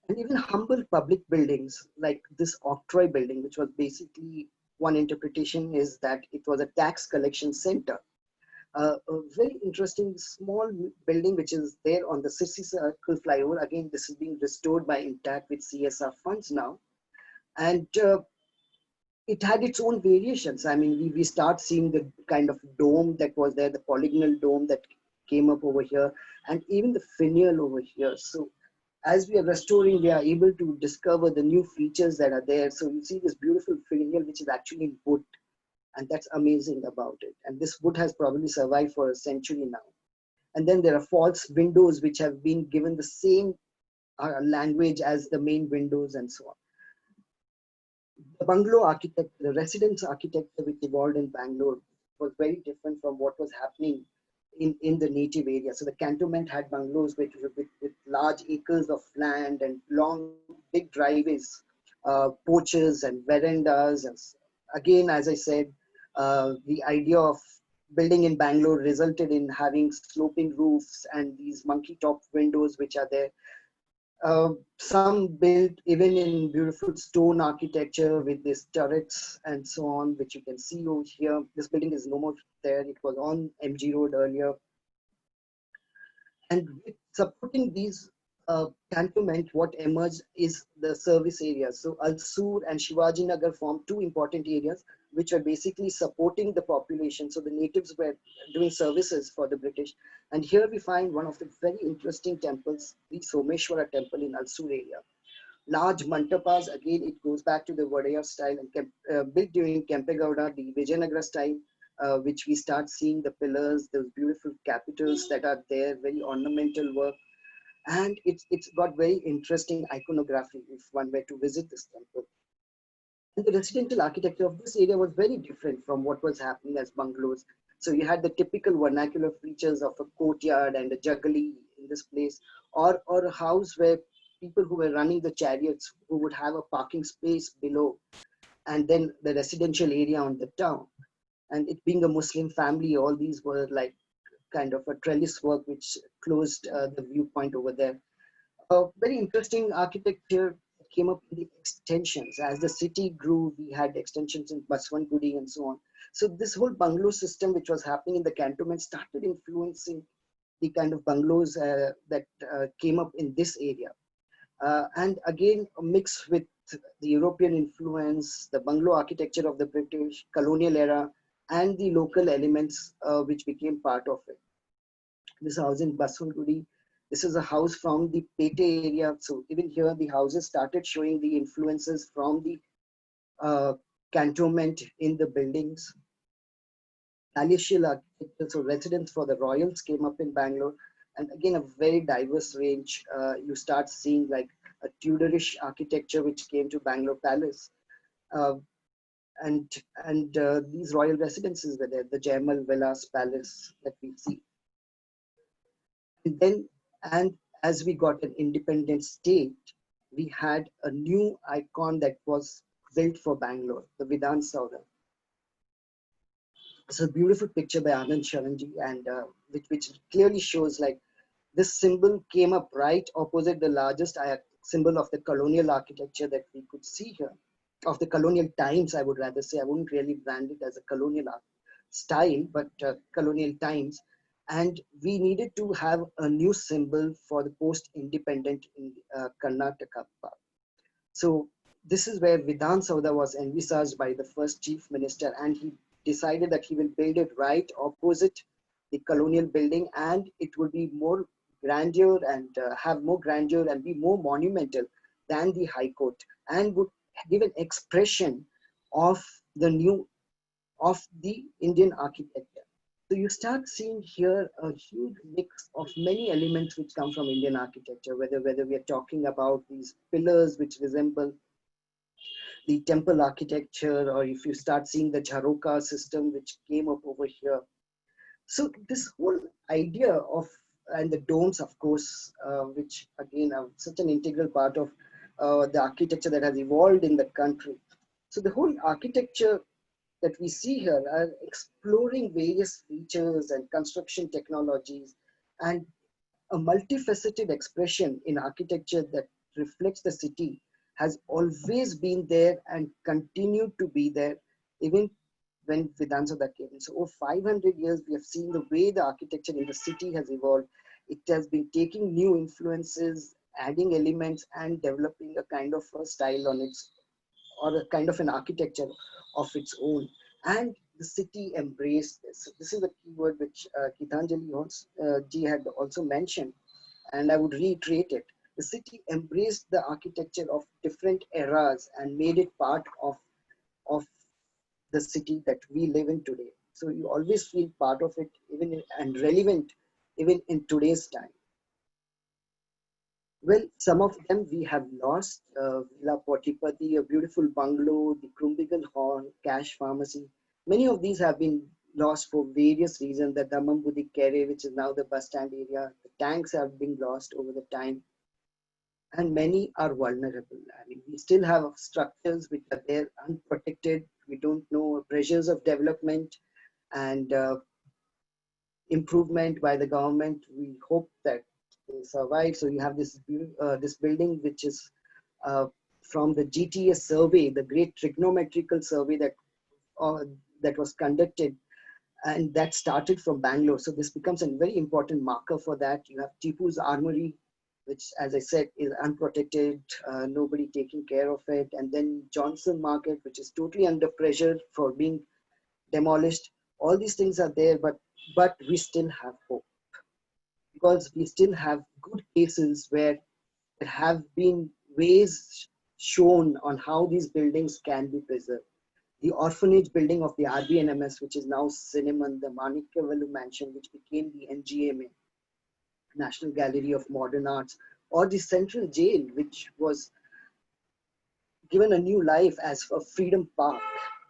And even humble public buildings like this Octroi building, which was basically, one interpretation is that it was a tax collection center. A very interesting small building which is there on the City Circle flyover. Again, this is being restored by Intact with CSR funds now. And it had its own variations. I mean, we start seeing the kind of dome that was there, the polygonal dome that came up over here, and even the finial over here. So as we are restoring, we are able to discover the new features that are there. So you see this beautiful finial, which is actually in wood, and that's amazing about it. And this wood has probably survived for a century now. And then there are false windows, which have been given the same language as the main windows and so on. The bungalow architecture, the residence architecture which evolved in Bangalore was very different from what was happening in the native area. So the cantonment had bungalows with large acres of land and long, big driveways, porches and verandas. And again, as I said, the idea of building in Bangalore resulted in having sloping roofs and these monkey top windows which are there. Some built even in beautiful stone architecture with these turrets and so on, which you can see over here. This building is no more there. It was on MG Road earlier. And with supporting these cantonment, what emerged is the service areas. So Alsur and Shivaji Nagar formed two important areas which were basically supporting the population. So the natives were doing services for the British. And here we find one of the very interesting temples, the Swomeshwara Temple in Alsur area. Large mantapas, again, it goes back to the Vadaya style and built during Kempegowda, the Vijayanagara style, which we start seeing the pillars, those beautiful capitals that are there, very ornamental work. And it's got very interesting iconography if one were to visit this temple. And the residential architecture of this area was very different from what was happening as bungalows. So you had the typical vernacular features of a courtyard and a jaggali in this place, or a house where people who were running the chariots who would have a parking space below, and then the residential area on the town. And it being a Muslim family, all these were like kind of a trellis work which closed the viewpoint over there. Very interesting architecture came up in the extensions. As the city grew, we had extensions in Baswantgudi and so on. So this whole bungalow system which was happening in the cantonment started influencing the kind of bungalows that came up in this area. And again, mixed with the European influence, the bungalow architecture of the British colonial era, and the local elements which became part of it. This house in Baswantgudi, this is a house from the Pete area. So even here, the houses started showing the influences from the cantonment in the buildings. Palatial architecture, so residence for the royals came up in Bangalore. And again, a very diverse range. You start seeing like a Tudorish architecture which came to Bangalore Palace. Uh, and these royal residences were there, the Jaimal Vilas Palace that we see. And then, and as we got an independent state, we had a new icon that was built for Bangalore, the Vidhan Saudha. It's a beautiful picture by Anand Sharanji, and which clearly shows like this symbol came up right opposite the largest symbol of the colonial architecture that we could see here, of the colonial times, I would rather say. I wouldn't really brand it as a colonial style, but colonial times. And we needed to have a new symbol for the post-independent in Karnataka. So this is where Vidhan Saudha was envisaged by the first chief minister, and he decided that he will build it right opposite the colonial building, and it would be more grandeur and have more grandeur and be more monumental than the High Court, and would give an expression of the Indian architecture. So you start seeing here a huge mix of many elements which come from Indian architecture, whether we are talking about these pillars which resemble the temple architecture, or if you start seeing the Jharoka system which came up over here. So this whole idea of, and the domes, of course, which again are such an integral part of the architecture that has evolved in the country. So the whole architecture that we see here are exploring various features and construction technologies, and a multifaceted expression in architecture that reflects the city has always been there and continued to be there, even when Vidhan Saudha came in. So over 500 years, we have seen the way the architecture in the city has evolved. It has been taking new influences, adding elements, and developing a kind of a style on its, or a kind of an architecture of its own. And the city embraced this. So this is the keyword which Gitanjali ji had also mentioned, and I would reiterate it. The city embraced the architecture of different eras and made it part of the city that we live in today. So you always feel part of it, and relevant even in today's time. Well, some of them we have lost. Villa Potipati, a beautiful bungalow, the Krumbigal Hall, Cash Pharmacy. Many of these have been lost for various reasons. The Damambudi Kere, which is now the bus stand area, the tanks have been lost over the time. And many are vulnerable. I mean, we still have structures which are there unprotected. We don't know pressures of development, and improvement by the government. We hope that they survive. So you have this building which is from the GTS survey, the Great Trigonometrical Survey uh, that was conducted, and that started from Bangalore. So this becomes a very important marker for that. You have Tipu's armory, which, as I said, is unprotected, nobody taking care of it. And then Johnson Market, which is totally under pressure for being demolished. All these things are there, but we still have hope, because we still have good cases where there have been ways shown on how these buildings can be preserved. The orphanage building of the RBNMS, which is now Cinnamon, the Manikyavellu mansion, which became the NGMA, National Gallery of Modern Arts, or the Central Jail, which was given a new life as a Freedom Park,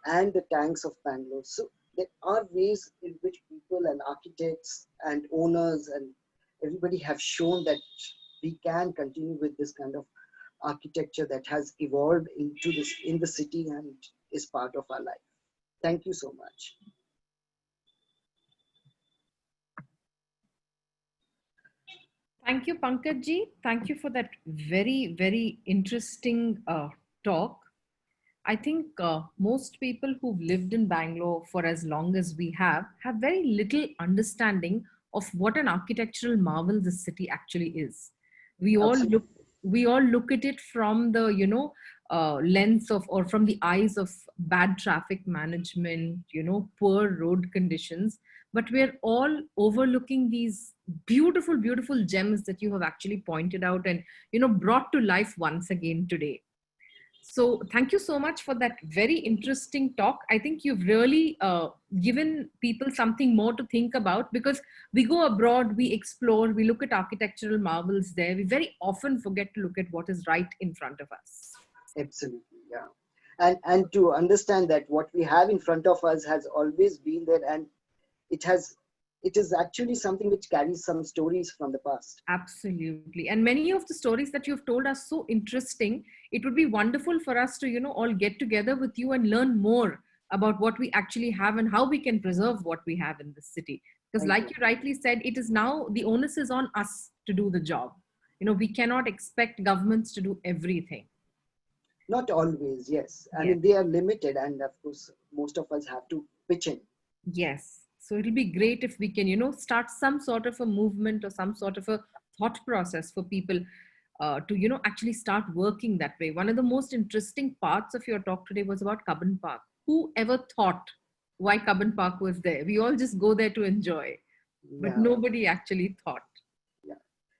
and the tanks of Bangalore. So there are ways in which people and architects and owners and everybody have shown that we can continue with this kind of architecture that has evolved into this in the city and is part of our life. Thank you so much. Thank you, Pankaj ji. Thank you for that very, very interesting talk. I think most people who've lived in Bangalore for as long as we have very little understanding of what an architectural marvel this city actually is. We all Absolutely. look at it from the lens of, or from the eyes of, bad traffic management, poor road conditions, but we're all overlooking these beautiful, beautiful gems that you have actually pointed out and brought to life once again today. So thank you so much for that very interesting talk. I think you've really given people something more to think about, because we go abroad, we explore, we look at architectural marvels there. We very often forget to look at what is right in front of us. Absolutely, yeah. And to understand that what we have in front of us has always been there, and it is actually something which carries some stories from the past. Absolutely. And many of the stories that you've told are so interesting. It would be wonderful for us to, all get together with you and learn more about what we actually have and how we can preserve what we have in this city. Because like you rightly said, it is now, the onus is on us to do the job. We cannot expect governments to do everything. Not always, yes. I mean, they are limited, and of course, most of us have to pitch in. Yes. So it'll be great if we can, start some sort of a movement or some sort of a thought process for people to, actually start working that way. One of the most interesting parts of your talk today was about Cubbon Park. Who ever thought why Cubbon Park was there? We all just go there to enjoy, but nobody actually thought. Yeah.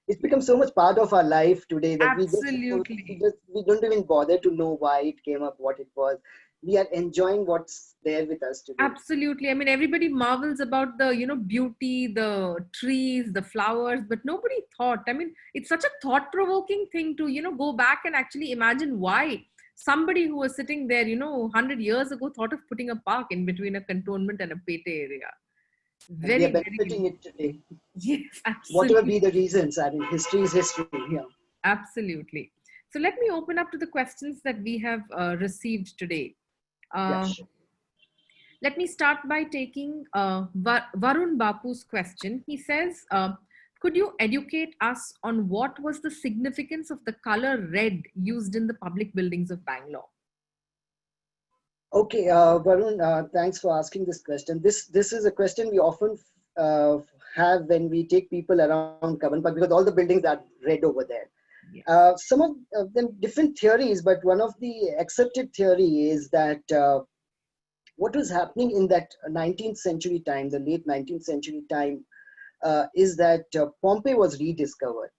It's become so much part of our life today that Absolutely. we don't even bother to know why it came up, what it was. We are enjoying what's there with us today. Absolutely. I mean, everybody marvels about the, beauty, the trees, the flowers, but nobody thought. I mean, it's such a thought-provoking thing to, go back and actually imagine why somebody who was sitting there, 100 years ago thought of putting a park in between a cantonment and a Pete area. We are benefiting it today. Yes, absolutely. Whatever be the reasons, I mean, history is history. Yeah. Absolutely. So let me open up to the questions that we have received today. Sure. Let me start by taking Varun Bapu's question. He says, could you educate us on what was the significance of the color red used in the public buildings of Bangalore? Okay, Varun, thanks for asking this question. This is a question we often have when we take people around Cubbon Park, because all the buildings are red over there. Yeah. Some of them different theories, but one of the accepted theory is that what was happening in that 19th century time, the late 19th century time, is that Bombay was rediscovered,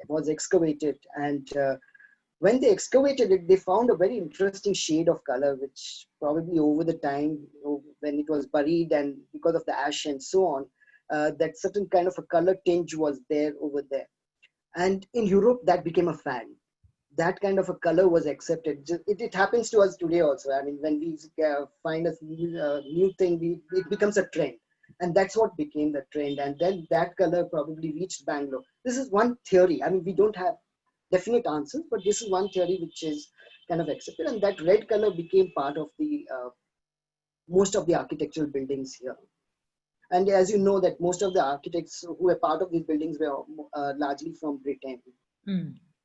was excavated, and when they excavated it, they found a very interesting shade of color, which probably over the time, when it was buried and because of the ash and so on, that certain kind of a color tinge was there over there. And in Europe, that became a fad. That kind of a color was accepted. It happens to us today also. I mean, when we find a new thing, it becomes a trend. And that's what became the trend. And then that color probably reached Bangalore. This is one theory. I mean, we don't have definite answers, but this is one theory which is kind of accepted. And that red color became part of the most of the architectural buildings here. And as you know that most of the architects who were part of these buildings were largely from Britain.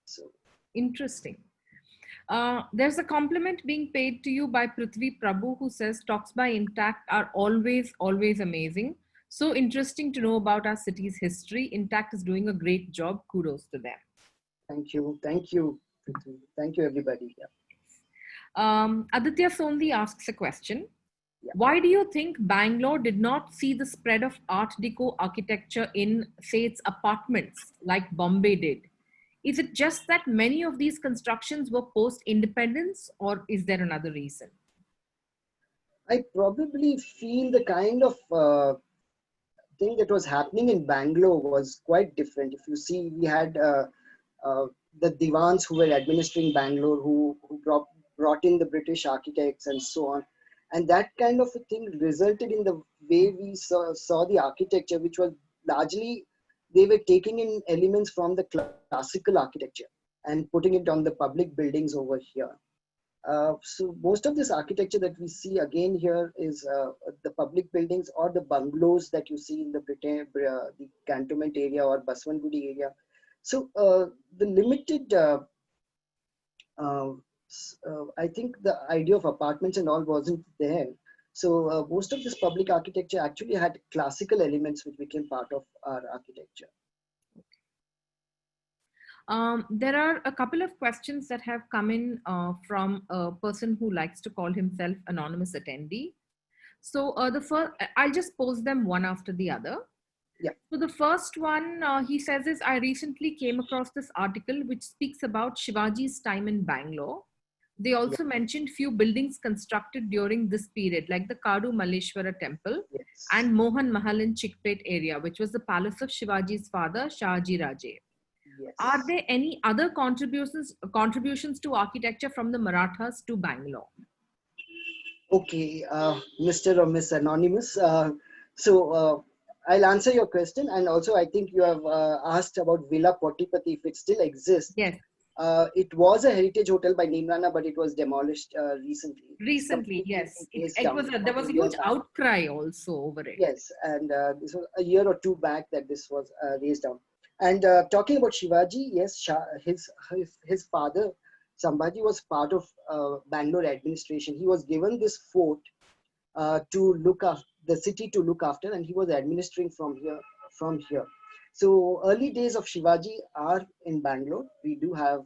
So Interesting. There's a compliment being paid to you by Prithvi Prabhu, who says talks by Intact are always, always amazing. So interesting to know about our city's history. Intact is doing a great job. Kudos to them. thank you. Thank you. Thank you, everybody. Yeah. Aditya Sondi asks a question. Yeah. Why do you think Bangalore did not see the spread of Art Deco architecture in, say, its apartments like Bombay did? Is it just that many of these constructions were post-independence, or is there another reason? I probably feel the kind of thing that was happening in Bangalore was quite different. If you see, we had the Diwans who were administering Bangalore, who brought in the British architects and so on. And that kind of a thing resulted in the way we saw the architecture, which was largely, they were taking in elements from the classical architecture and putting it on the public buildings over here. So most of this architecture that we see again here is the public buildings or the bungalows that you see in the the cantonment area or Baswangudi area. So the limited, I think the idea of apartments and all wasn't there. So most of this public architecture actually had classical elements which became part of our architecture. There are a couple of questions that have come in from a person who likes to call himself anonymous attendee. So the first, I'll just pose them one after the other. Yeah. So the first one he says is, I recently came across this article which speaks about Shivaji's time in Bangalore. They also mentioned few buildings constructed during this period, like the Kadu Malleshwara Temple and Mohan Mahal in Chickpet area, which was the palace of Shivaji's father, Shahaji Raje. Yes. Are there any other contributions to architecture from the Marathas to Bangalore? Okay, Mr. or Miss Anonymous. I'll answer your question, and also I think you have asked about Villa Potipati, if it still exists. Yes. It was a heritage hotel by Neemrana, but it was demolished recently. Recently, yes. There was a huge outcry also over it. Yes, and this was a year or two back that this was raised down. And talking about Shivaji, yes, his father, Sambhaji, was part of Bangalore administration. He was given this fort to look after the city, to look after, and he was administering from here. So early days of Shivaji are in Bangalore. We do have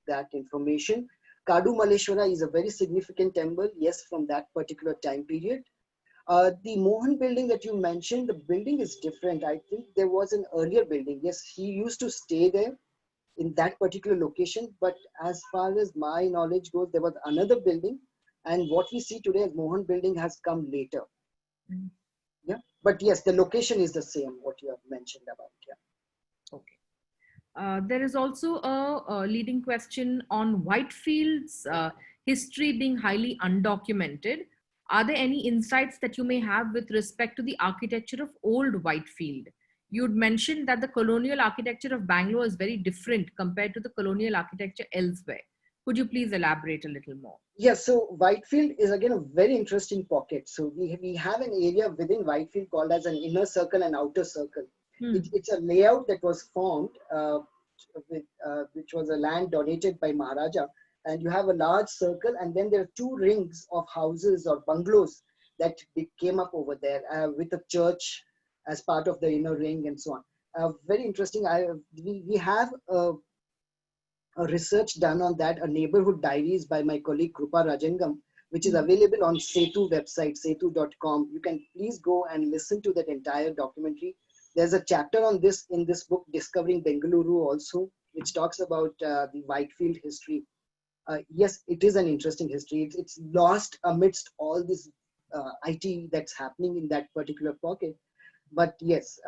that information. Kadu Malleshwara is a very significant temple, yes, from that particular time period. The Mohan building that you mentioned, the building is different. I think there was an earlier building. Yes, he used to stay there in that particular location. But as far as my knowledge goes, there was another building. And what we see today as Mohan building has come later. Yeah. But yes, the location is the same, what you have mentioned about. Yeah. Okay. There is also a leading question on Whitefield's history being highly undocumented. Are there any insights that you may have with respect to the architecture of old Whitefield? You'd mentioned that the colonial architecture of Bangalore is very different compared to the colonial architecture elsewhere. Could you please elaborate a little more? Yes, so Whitefield is again a very interesting pocket. So we have an area within Whitefield called as an inner circle and outer circle. It's a layout that was formed, which was a land donated by Maharaja. And you have a large circle, and then there are two rings of houses or bungalows that came up over there with a church as part of the inner ring and so on. Very interesting. We have a research done on that, a neighborhood diaries by my colleague Krupa Rajangam, which is available on Setu website, setu.com. You can please go and listen to that entire documentary. There's a chapter on this in this book, Discovering Bengaluru also, which talks about the Whitefield history. Yes, it is an interesting history. It's lost amidst all this IT that's happening in that particular pocket. But yes,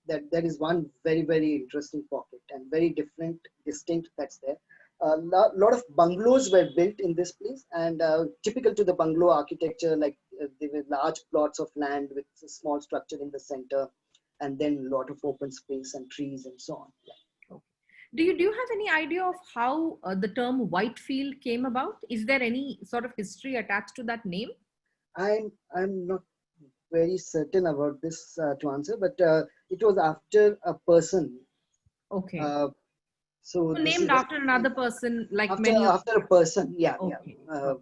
that is one very, very interesting pocket and very different, distinct that's there. A lot of bungalows were built in this place, and typical to the bungalow architecture, like there were large plots of land with a small structure in the center, and then a lot of open space and trees and so on. Yeah. Do you have any idea of how the term Whitefield came about? Is there any sort of history attached to that name? I'm not very certain about this to answer, but it was after a person. Okay. Uh, so So this named is after another person, like after many of. after a person, yeah, Okay. yeah. Right.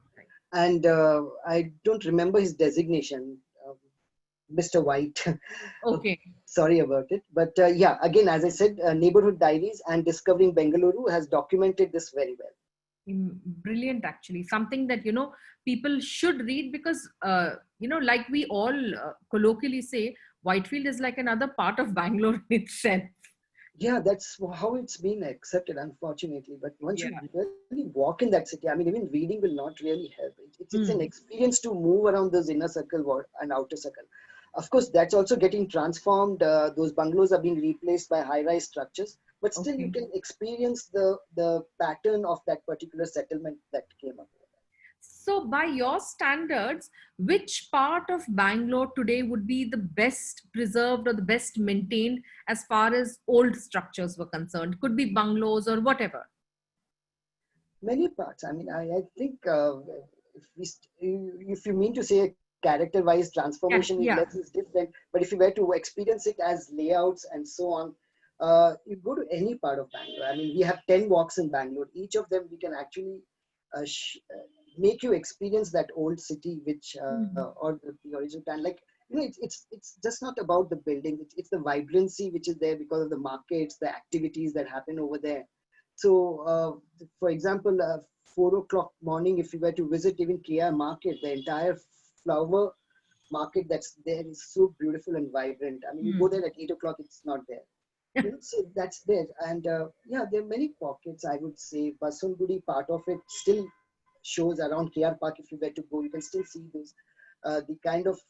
And I don't remember his designation, Mr. White. Okay. Sorry about it, but yeah, again, as I said, Neighborhood Diaries and Discovering Bengaluru has documented this very well. Brilliant, actually. Something that, people should read because, like we all colloquially say, Whitefield is like another part of Bangalore in itself. Yeah, that's how it's been accepted, unfortunately. But once Yeah. you really walk in that city, I mean, even reading will not really help. It's an Hmm. experience to move around those inner circle and outer circle. Of course, that's also getting transformed. Those bungalows are being replaced by high-rise structures, but still you Okay. can experience the pattern of that particular settlement that came up. So, by your standards, which part of Bangalore today would be the best preserved or the best maintained as far as old structures were concerned? Could be bungalows or whatever. Many parts. I mean, I think if you mean to say character-wise Yeah. transformation is Yeah. less is different, but if you were to experience it as layouts and so on, you go to any part of Bangalore. I mean, we have 10 walks in Bangalore. Each of them we can actually make you experience that old city, which Mhm. or the original plan. Like it's just not about the building. It's the vibrancy which is there because of the markets, the activities that happen over there. So, for example, 4 o'clock morning, if you were to visit even KR Market, the entire flower market that's there is so beautiful and vibrant. I mean, you go Hmm. there at 8 o'clock, it's not there. So that's there. And yeah, there are many pockets, I would say. Basungudi, part of it still shows around KR Park. If you were to go, you can still see those, the kind of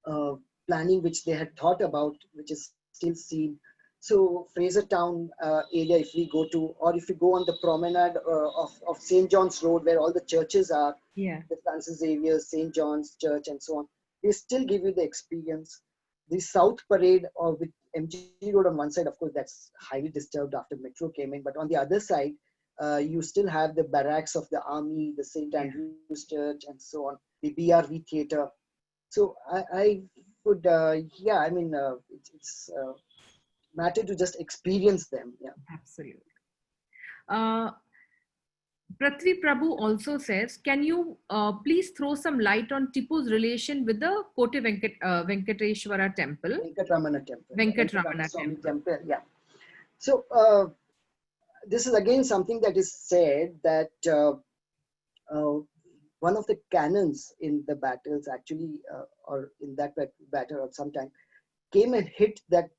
uh, planning which they had thought about, which is still seen. So Fraser Town area, if we go to, or if you go on the promenade of St. John's Road, where all the churches are, Yeah. the Francis Xavier, St. John's Church, and so on, they still give you the experience. The South Parade, or with MG Road on one side, of course, that's highly disturbed after Metro came in. But on the other side, you still have the barracks of the army, the St. Yeah. Andrew's Church, and so on, the BRV Theatre. So I would, yeah, I mean, it's matter to just experience them. Yeah. Absolutely. Uh, Prithvi Prabhu also says, can you please throw some light on Tipu's relation with the Kote Venkateshwara Temple, Venkatramana Temple, yeah, Venkatramana Swami Temple? Temple, yeah. So this is again something that is said that uh, one of the cannons in the battles actually, or in that battle or sometime, came and hit that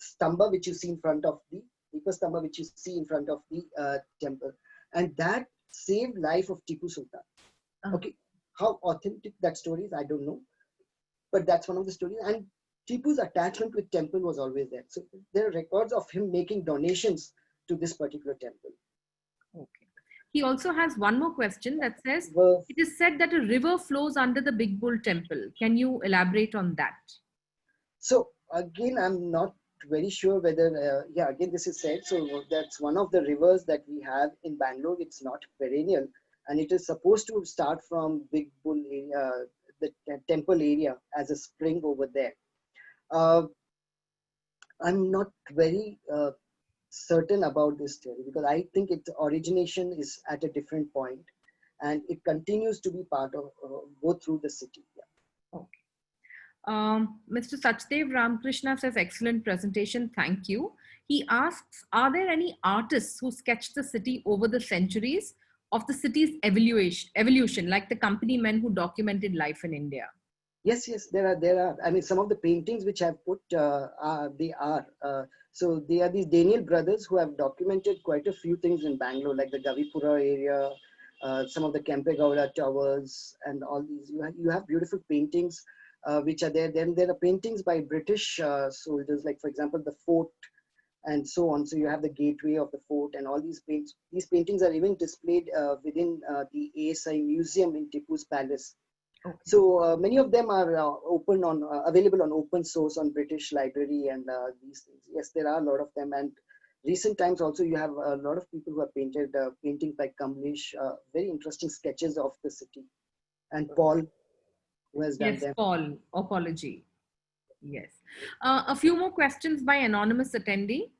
stamba which you see in front of the Deepa stamba which you see in front of the temple, and that saved life of Tipu Sultan. Uh, Okay, how authentic that story is, I don't know, but that's one of the stories. And Tipu's attachment with temple was always there. So there are records of him making donations to this particular temple. okay. He also has one more question that says, Well, it is said that a river flows under the Big Bull Temple. Can you elaborate on that? so again, I'm not very sure whether, yeah, again, this is said. So that's one of the rivers that we have in Bangalore. It's not perennial, and it is supposed to start from Big Bull area, the temple area, as a spring over there. Uh, I'm not very certain about this theory because I think its origination is at a different point, and it continues to be part of go through the city. Yeah. Okay. Mr. Sachdev Ramakrishna says, excellent presentation. Thank you. He asks, are there any artists who sketched the city over the centuries of the city's evolution, like the company men who documented life in India? Yes, yes, there are. There are. I mean, some of the paintings which I've put, they are. So they are these Daniel brothers who have documented quite a few things in Bangalore, like the Gavipura area, some of the Kempegowda towers, and all these. You have beautiful paintings which are there. Then there are paintings by British soldiers, like for example the fort and so on. So you have the gateway of the fort and all these paints. These paintings are even displayed within the ASI museum in Tipu's palace. Okay. So many of them are available on open source on British Library and these things. Yes, there are a lot of them. And recent times also you have a lot of people who have painted paintings like Kamlesh, very interesting sketches of the city. And Paul, who has done Yes, them. Paul, apology. Yes. A few more questions by anonymous attendee.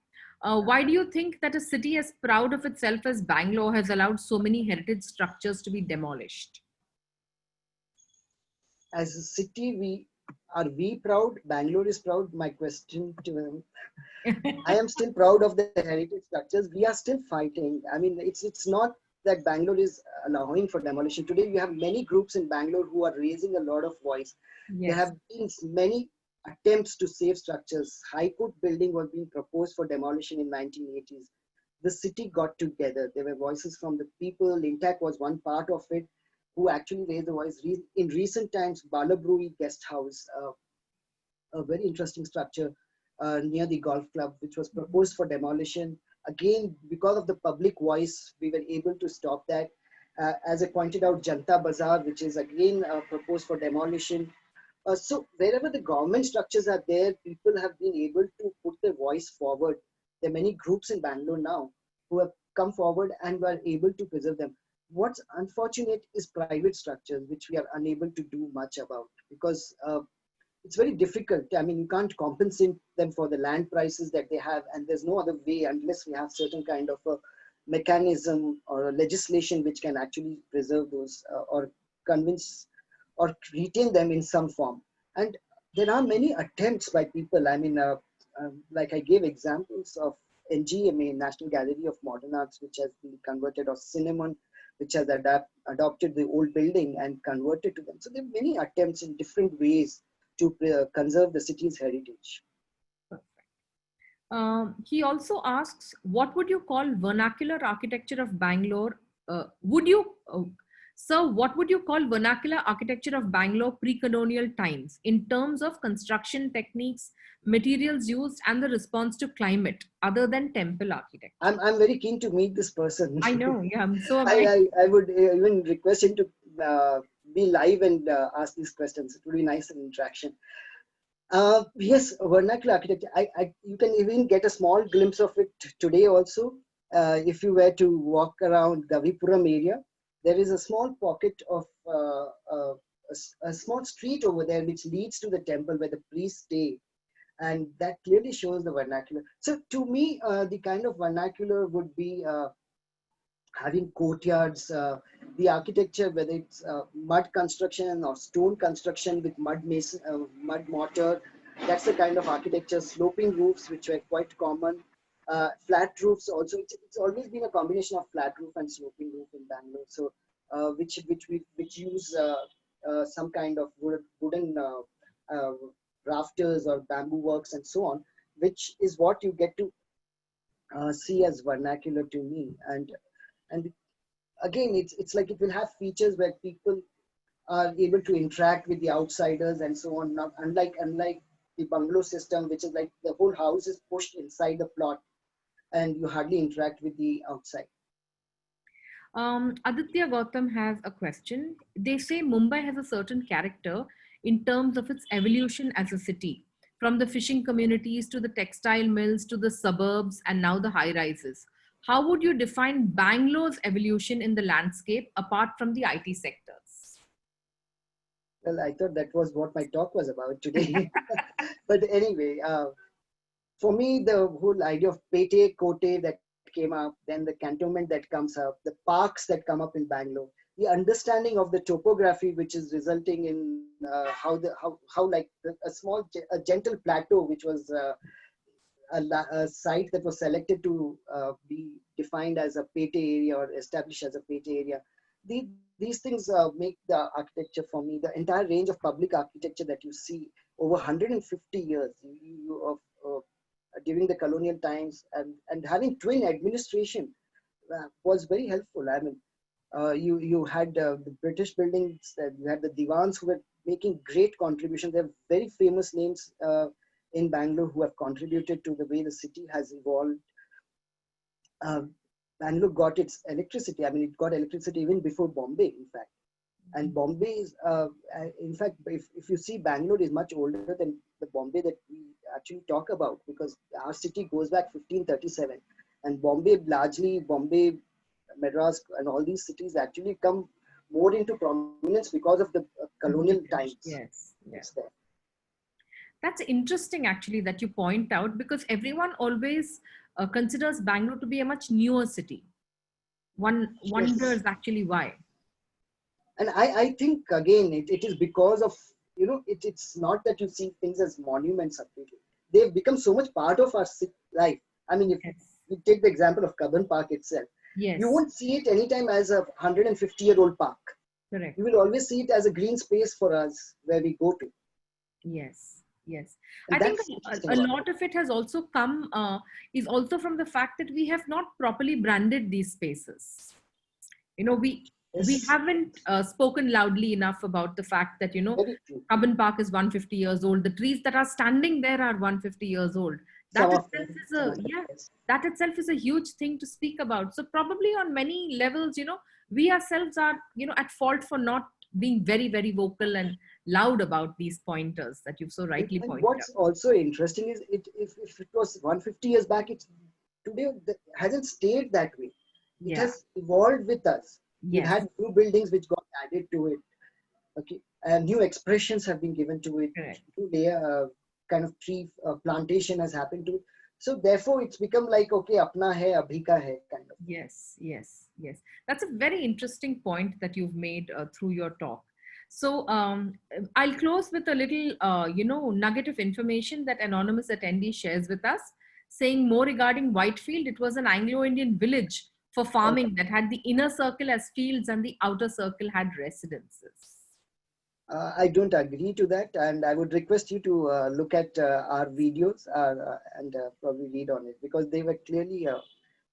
Why do you think that a city as proud of itself as Bangalore has allowed so many heritage structures to be demolished? As a city, are we proud? Bangalore is proud. My question to him, I am still proud of the heritage structures. We are still fighting. I mean, it's not that Bangalore is allowing for demolition. Today, you have many groups in Bangalore who are raising a lot of voice. There Yes. have been many attempts to save structures. High Court building was being proposed for demolition in 1980s. The city got together. There were voices from the people. Intact was one part of it, who actually raised the voice. In recent times, Balabrui Guest House, a very interesting structure near the golf club, which was proposed for demolition. Again, because of the public voice, we were able to stop that. As I pointed out, Janta Bazaar, which is again proposed for demolition. So wherever the government structures are there, people have been able to put their voice forward. There are many groups in Bangalore now who have come forward and were able to preserve them. What's unfortunate is private structures, which we are unable to do much about because it's very difficult. I mean, you can't compensate them for the land prices that they have, and there's no other way unless we have certain kind of a mechanism or a legislation which can actually preserve those or convince or retain them in some form. And there are many attempts by people. I mean, like I gave examples of NGMA, National Gallery of Modern Arts, which has been converted, or Cinnamon, which has adopted the old building and converted to them. So there are many attempts in different ways to conserve the city's heritage. He also asks, what would you call vernacular architecture of Bangalore? Would you, sir, what would you call vernacular architecture of Bangalore pre-colonial times in terms of construction techniques, materials used, and the response to climate, other than temple architecture? I'm very keen to meet this person. I know, yeah, so am I. I would even request him to be live and ask these questions. It would be nice an interaction. Yes, vernacular architecture. You can even get a small glimpse of it today also. If you were to walk around Gavipuram area, there is a small pocket of a small street over there which leads to the temple where the priests stay. And that clearly shows the vernacular. So to me, the kind of vernacular would be having courtyards, the architecture, whether it's mud construction or stone construction with mud mortar, that's the kind of architecture. Sloping roofs, which were quite common. Flat roofs also. It's always been a combination of flat roof and sloping roof in Bangalore. So which use some kind of wooden rafters or bamboo works and so on, which is what you get to see as vernacular to me. And again, it's like it will have features where people are able to interact with the outsiders and so on. Not unlike the bungalow system, which is like the whole house is pushed inside the plot, and you hardly interact with the outside. Aditya Gautam has a question. They say Mumbai has a certain character in terms of its evolution as a city, from the fishing communities to the textile mills to the suburbs and now the high rises. How would you define Bangalore's evolution in the landscape apart from the IT sectors? Well, I thought that was what my talk was about today. But anyway, for me, the whole idea of Pete, Kote that came up, then the cantonment that comes up, the parks that come up in Bangalore, the understanding of the topography, which is resulting in how like a gentle plateau, which was a site that was selected to be defined as a Pete area or established as a Pete area. These things make the architecture for me, the entire range of public architecture that you see over 150 years during the colonial times, and having twin administration was very helpful. I mean, you had the British buildings, you had the divans who were making great contributions. There are very famous names in Bangalore who have contributed to the way the city has evolved. Bangalore got its electricity. I mean, it got electricity even before Bombay, in fact. And Bombay is, in fact, if you see, Bangalore is much older than the Bombay that we actually talk about, because our city goes back 1537. And Bombay, Madras, and all these cities actually come more into prominence because of the colonial times. Yes, yes. It's there. That's interesting actually that you point out, because everyone always considers Bangalore to be a much newer city. One wonders actually why. And I think again, it is because of, it's not that you see things as monuments completely. They've become so much part of our life. I mean, if Yes. you take the example of Cubbon Park itself, Yes. you won't see it anytime as a 150-year-old park. Correct. You will always see it as a green space for us where we go to. Yes. Yes. And I think that's interesting a about lot of it has also come, is also from the fact that we have not properly branded these spaces. You know, we Yes. haven't spoken loudly enough about the fact that, Very true. Cubbon Park is 150 years old. The trees that are standing there are 150 years old. That Some of itself them, is some of them, yes. that itself is a huge thing to speak about. So probably on many levels, we ourselves are, at fault for not being very, very vocal and loud about these pointers that you've so rightly And pointed what's out. also interesting is if it was 150 years back, today hasn't stayed that way. It Yeah. has evolved with us. We've Yes. had new buildings which got added to it. Okay, and new expressions have been given to it. Correct. New kind of tree plantation has happened to it. So therefore, it's become like, okay, apna hai, abhi ka hai, kind of. Yes, yes, yes. That's a very interesting point that you've made through your talk. So I'll close with a little, nugget of information that anonymous attendee shares with us, saying more regarding Whitefield. It was an Anglo-Indian village for farming that had the inner circle as fields and the outer circle had residences. I don't agree to that, and I would request you to look at our videos and probably read on it, because they were clearly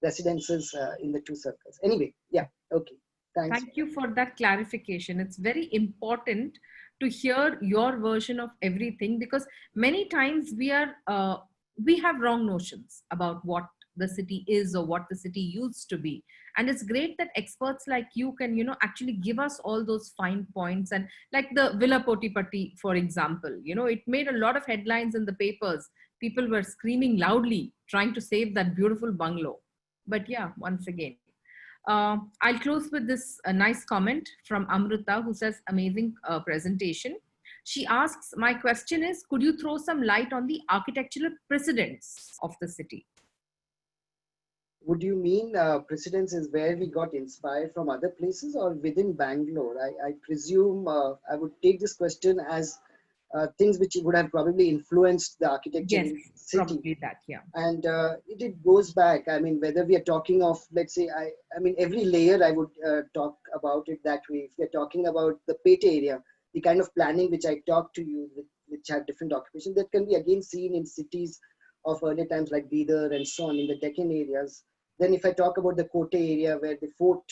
residences in the two circles. Anyway, yeah, okay. Thanks. Thank you for that clarification. It's very important to hear your version of everything, because many times we have wrong notions about what the city is or what the city used to be. And it's great that experts like you can, actually give us all those fine points. And like the Villa Potipatti, for example, it made a lot of headlines in the papers. People were screaming loudly, trying to save that beautiful bungalow. But yeah, once again, I'll close with this nice comment from Amrita, who says, amazing presentation. She asks, my question is, could you throw some light on the architectural precedents of the city? Would you mean precedence is where we got inspired from other places or within Bangalore? I presume I would take this question as things which would have probably influenced the architecture Yes, in the city. probably that, yeah. And it goes back. I mean, whether we are talking of, let's say, I mean, every layer I would talk about it that way. If we are talking about the Pete area, the kind of planning which I talked to you, which had different occupations, that can be again seen in cities of earlier times like Bidar and so on in the Deccan areas. Then if I talk about the Kote area where the fort,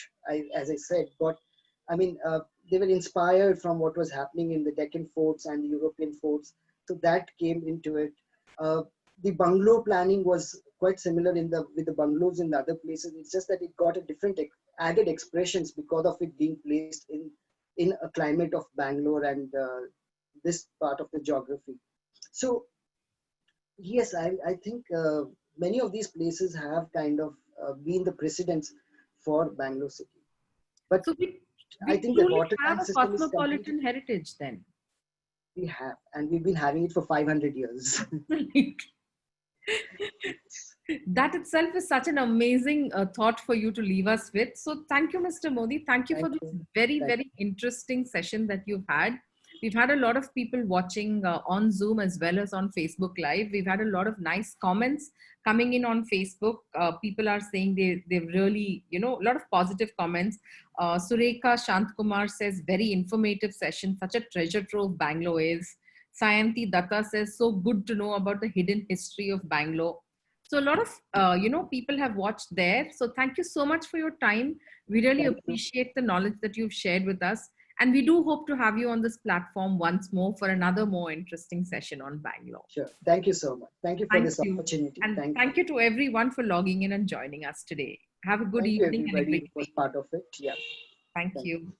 as I said, they were inspired from what was happening in the Deccan forts and the European forts. So that came into it. The bungalow planning was quite similar with the bungalows in the other places. It's just that it got a different added expressions because of it being placed in a climate of Bangalore and this part of the geography. So yes, I think many of these places have kind of been the precedents for Bangalore city. But so we I think the water have tank a system is cosmopolitan heritage then. We have, and we've been having it for 500 years. That itself is such an amazing thought for you to leave us with. So thank you, Mr. Modi. Thank you for this very interesting session that you've had. We've had a lot of people watching on Zoom as well as on Facebook Live. We've had a lot of nice comments coming in on Facebook. People are saying they've really, a lot of positive comments. Sureka Shantkumar says, very informative session, such a treasure trove Bangalore is. Sayanti Datta says, so good to know about the hidden history of Bangalore. So a lot of, people have watched there. So thank you so much for your time. We really appreciate the knowledge that you've shared with us. And we do hope to have you on this platform once more for another more interesting session on Bangalore. Sure. Thank you so much. Thank you for this opportunity. And thank you to everyone for logging in and joining us today. Have a good evening. evening. Everybody who was part of it. Yeah. Thank you.